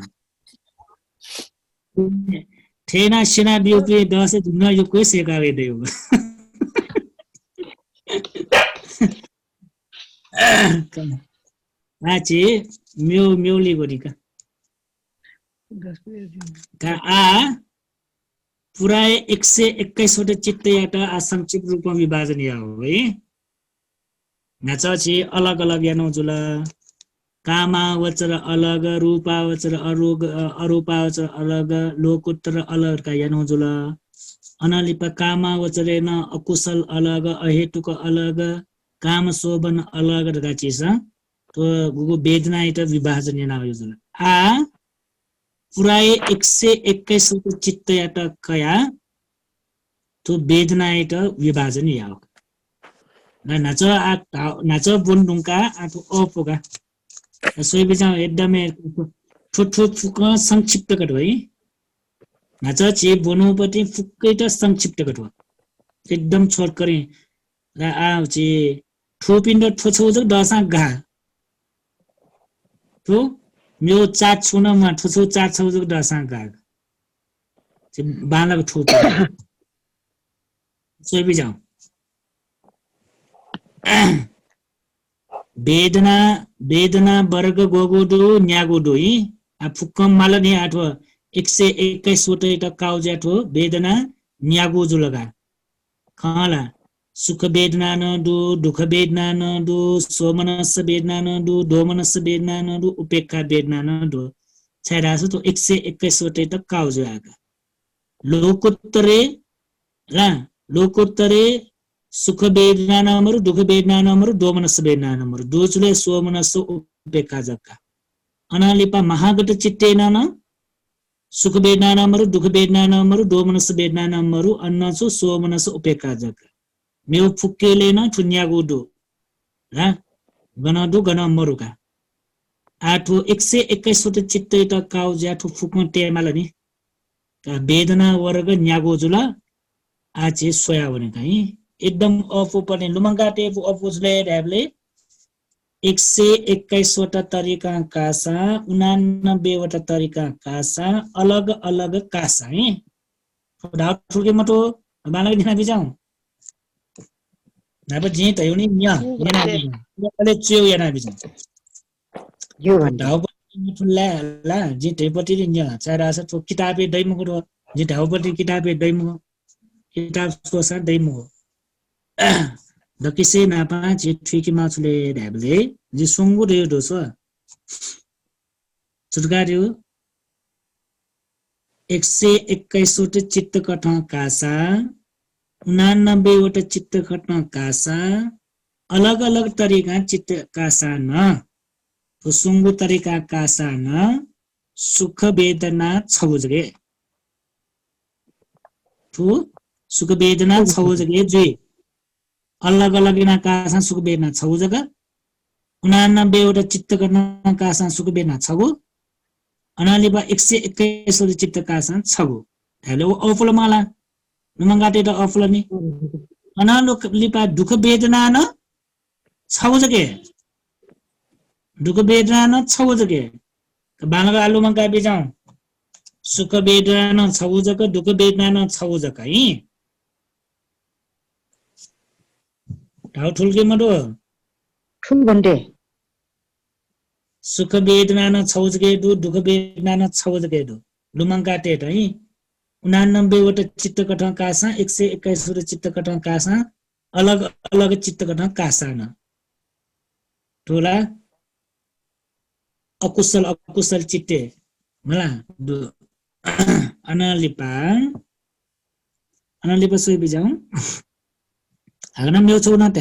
थेना सेना बिउपे 10 दिन यो कोइ सेकावे देउ आचे म्यौली गोरीका का आ पुराय 121 वटा चित्तयाट संक्षिप्त रूपमा विभाजन या हो है नाचछि अलग अलग यानौजुल कामावचर अलग रूपावचर अरूपावचर अलग लोकोत्तर अलग का यानौजुल अनालिप कामावचरेन अकुशल अलग अहेतुक अलग काम शोभन अलग का चीज तो गुगु वेदना इट विभाजन याना योजुल आ पुराय 121 वटा चित्तयाट कया तो वेदना इट विभाजन या हो नाच बुन्दुङका आफू अपोका सोही बिचा एकदमै ठुठु फुक संक्षिप्त कट है नाच चे बोनुपति फुक्कै त संक्षिप्त कट एकदम छोट करे र आ चे ठुपिन्ड ठुछौ ज दसा गा तो म्यो चाट छुन म ठुछौ चाट छौ ज दसा गा चे बालक ठुप सोही बिचा वेदना वर्ग गोगोडो न्यागोडो ही फुक्कम मालनी आठो 121 वटा इटा काउज आठो वेदना न्यागोजो लगा खाला सुख वेदना न दो दुख वेदना न दो सोमनस वेदना न दो दोमनस वेदना न दो उपेक्षा वेदना न दो छाइरासो तो 121 वटा इटा काउज आगा लोकोत्तरे सुख वेदना नमरु दुख वेदना नमरु दोमनस वेदना नमरु दोचुले सोमनस उपेक्षा जक्का अनालिपा महागत चित्तेन न सुख वेदना नमरु दुख वेदना नमरु दोमनस वेदना नमरु अन्नसु सोमनस उपेक्षा जक्का मेउ फुक्केले न ठुन्यागुदो र गनदु गनमरुका आठो 121 वटा चित्ते त काउ ज्याठो फुक्न टेमाल नि का वेदना वर्ग न्यागोजुला आचे सोया भने काई एकदम अफो पनि लुमङ्गाटे अपोजले ढ्याबले 121 वटा तरिका कासा 89 वटा तरिका कासा अलग अलग कासा है डाउट ठुके मटो बालक दिना बिजाउ नाब जे त यो नि न्या याना बिजाले च्यो याना बिजाउ यो भन्दा डाउ पनि ठुल्ला ला जे टेपटी न्या चारास तो किताबे दैमको जे डाउपटी किताबे दैमको किताब सोसा दैमको दकिसे नापा जे ठिकी माछुले ढ्याबले जे सुंगु रे दोस चुटगार्यो 121 वटा चित्त कठा कासा 89 वटा चित्त कठा कासा अलग अलग तरिका चित्त कासा न तो सुंगु तरिका कासा न सुख वेदना छौजगे तो सुख वेदना छौजगे जे अलग अलग ना कासा सुख वेदना छौ जगा 89 वटा चित्त गर्न कासा सुख वेदना छगो अनालिबा 121 वटा चित्त कासा छगो हेलो अफुल माला नमंगाटे त अफुल नि अनालो लिपा दुख वेदना न छौ जगे दुख वेदना न छौ जगे बालगा आलु मंगा बिजाउ सुख वेदना न छौ जगा दुख वेदना न छौ जगा है ढाउ ठुल्के मडो ठुल भन्टे सुख वेदना न छौजगे दु दुख वेदना न छौजगे दु लुमंगा टेट है 89 वटा चित्त कठा कासा 121 वटा चित्त कठा कासा अलग अलग चित्त कठा कासा न टोला अकुशल चित्ते मला अनालिपा सोही बिजाउ हागना म्यो छौ न त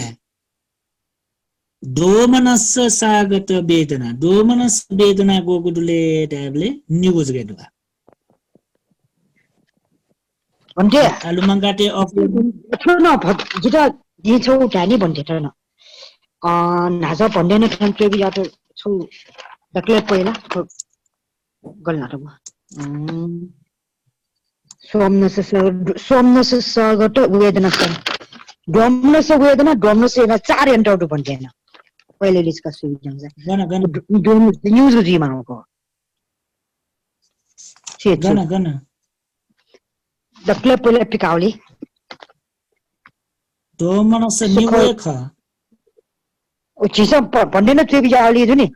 दोमनस सागत वेदना दोमनस वेदना गोगुडुले ढ्याबले न्युज गेडुगा भन्टे आलु मंगाटे अफ ठुल न जिता जे छौ जाने भन्टे त न नाजा भन्दैन ठन के बिया त छौ दक्ले पहिला गल्ला त सोमनस सागत वेदना डोमनस वेदना चार एन्टरडु भन्दैन पहिले लिस्का सुइ जान्छ गन डोमनस न्युज जी माको गन दक्ले पहिला पिकाउली दोमनस न्युए ख ओ चिसा भन्दैन त्यो बिजाली जुनी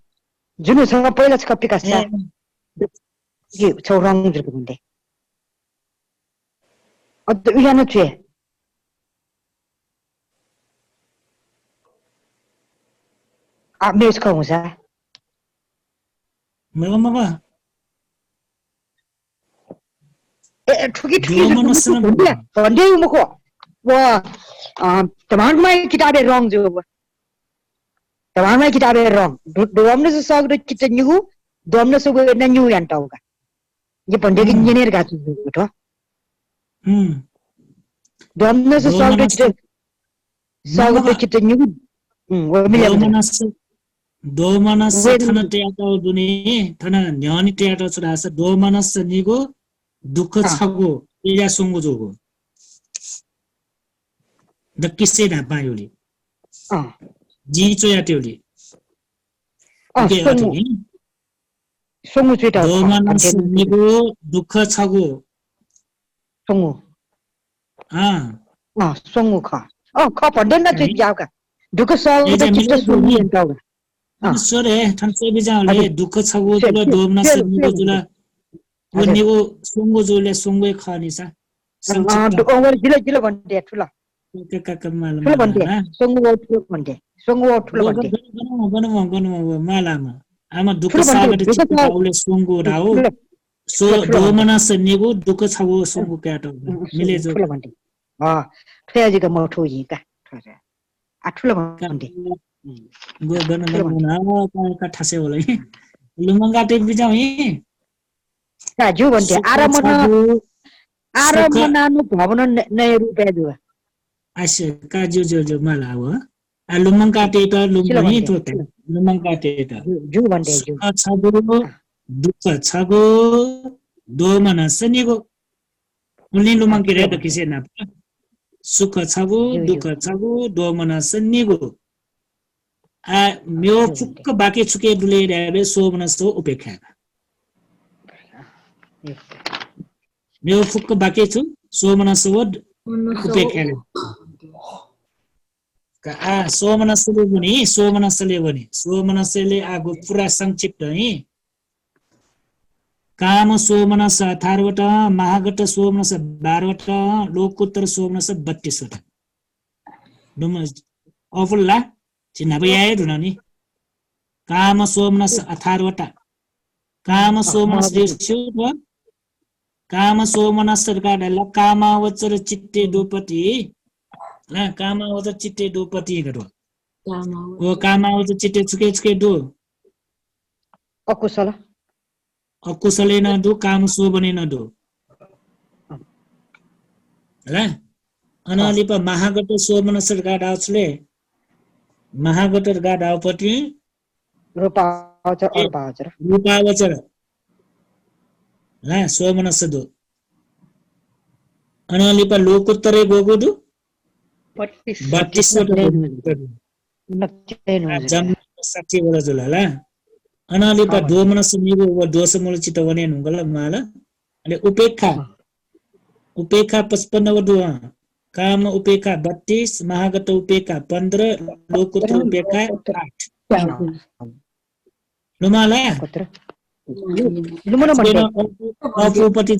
जुनुसँग पहिला छ पिकास छ के छौ रङ जुको भन्दै 어떤 의견은 죄. 아, 메스카 공사. 뭐가 에, 초기 도어만 쓰는 번데 뭐고. 와, तमाम किताबें रॉन्ग जो तमाम किताबें रॉन्ग दोमने से सागर कितनी हो दोमने से वो नन्यू यांटा होगा ये पंडित इंजीनियर का चीज है तो दोमने से सागर कितनी हो वो मिले 도마나스 타나 때야도 두니 타나 년이 때야도 쓰라서 도마나스 니고 दुख छगो या सुंगो जोगो द किसे ना पायोली जी चोया त्योली 송우 죄다 도마나스 니고 दुख छगो 송우 송우 카 번데나 죄야가 दुख छगो तो चित्त सुनी यांटागा सोरे ठनसे बिजाले दुख छगो जुला दोमानास निगो जुला उनीको सुंगो जोले सुंगो खानिसा ओवर जिला भन्टे ठुला ककमाल ठुला भन्टे सुंगो ठुला भन्टे गनु मालामा आमा दुख सागत चिताउले सुंगो राउ सो दोमनास निगो दुख छगो सुंगो क्याटो मिले जो ठुला भन्टे ठयाजिका मठो हिका ठुला भन्टे गो गनु का ठसे होला लुमंगा टे बिजाउ काजु भन्टे आरामनानु भवन नय रुपे जो आसे काजु जो मला हो लुमंगा टे त लुमंगी तो लुमंगा टे त जु भन्टे जु छगो दुख छगो दोमना सनिगो उनी लुमंगी रे त किसे ना सुख छगो दुख छगो दोमना सनिगो म्यो फुक्क बाकी छुके दुले रे सोमना सो उपेक्षा म्यो फुक्क बाकी छु सोमनसवद उपेक्षाले सोमनसले पनि सोमनसले आगो पुरा संक्षिप्त है काम सोमनस 18 वटा महागत सोमनस 12 वटा लोकोत्तर सोमनस 32 वटा दुम अफुल्ला चिन्ह भइआयो दुन नि काम सोमनस 18 वटा काम सोमनस रेस्यो काम सोमनस सरकारला कामावचर चित्ते दोपति ल कामावचर चित्ते दोपति गरो ओ कामावचर चित्ते छुके दो अकुशले न दो काम सोबने न दो ल अनालिप महागत सोमनस सरकार आउछले महागत गाड आउपति रूपावचर ला सोमनस दो अनालिपा लोकोत्तरे गोगोदु 32 जम 60 वला जुला ला अनालिपा दोमनस निगो व दोष मूल चित वने नुगल माला अले उपेक्षा 55 वदु काम उपेक्षा 32 महागत उपेक्षा 15 लोकोत्तर उपेक्षा 8 नुमाला अपुपति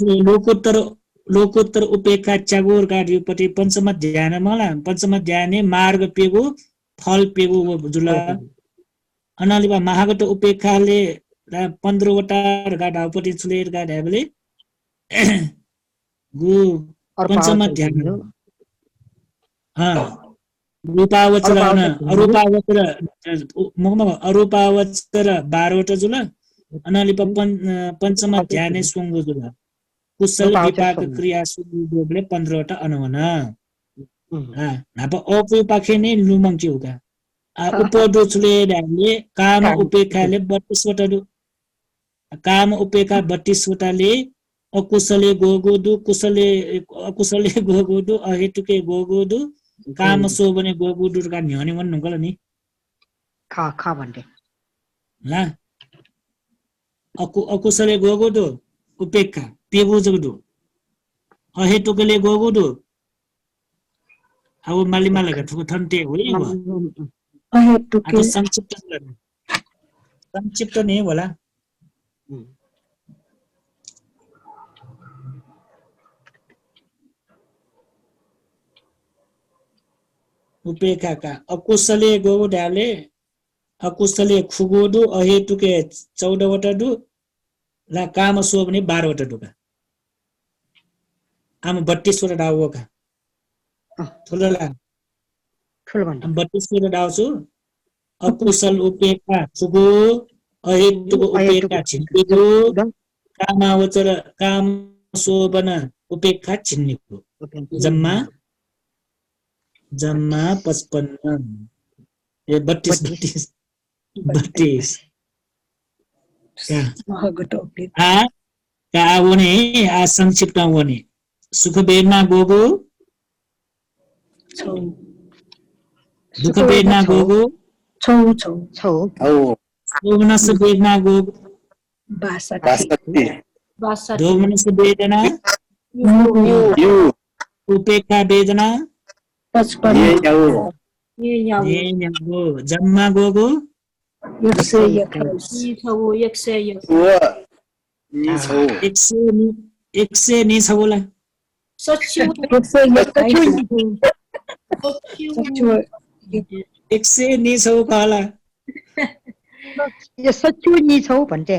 लोकोत्तर उपेक्षा चागोर गाडीपति पंचम ध्यान मला पंचम ध्याने मार्ग पेगो फल पेगो जुला अनालिबा महागत उपेक्षाले 15 वटा गाडापति छुलेर गाडाबले गु पंचम ध्यान रूपावचर अरूपावचर 12 वटा जुला अनालिपा पंचम ध्याने सुंगो जुला कुशल विपाक क्रिया सुंगोले 15 वटा अनवना नाप अपुपाखे नै लुमंग होगा उपदो छुले डाले काम उपेक्षाले 32 वटा दु काम उपेक्षा 32 वटाले अकुशले गोगोदु कुशले अकुशले गोगोदु अहेतुके गोगोदु काम सोबने गोगोदु का न्यानी भन्नु गल नि खा भन्टे ल अकुशले गोगोदु उपेक्षा पेगो जगदु अहेतुकले गोगोदु अब मालिमालका ठुको ठन्टे हो नि अब अहेतुके संक्षिप्त नै होला उपेक्षा का अकुशले गो ढाले अकुशले खुगोदु अहेतुके 14 वटा दु ला काम सो भने 12 वटा दुका आम 32 वटा डाउ का ठुलला ठुलो भन्नु 32 वटा डाउ छु अकुशल उपेक्षा खुगो अहेतुको उपेक्षा छिन्नेको कामावचर काम शोभन उपेक्षा छिन्नेको जम्मा 55 ये 32 का वने आ संक्षिप्त वने सुख वेदना गोगो दुख वेदना गोगो छौ दोमनस वेदना गोगो 62 दोमनस वेदना यू उपेक्षा वेदना 55 ये न्यागो जम्मा गोगो 100 वो नि छौ 100 नि छौला सच्चो 100 नि छौ कहला यो सच्चो नि छौ भन्छ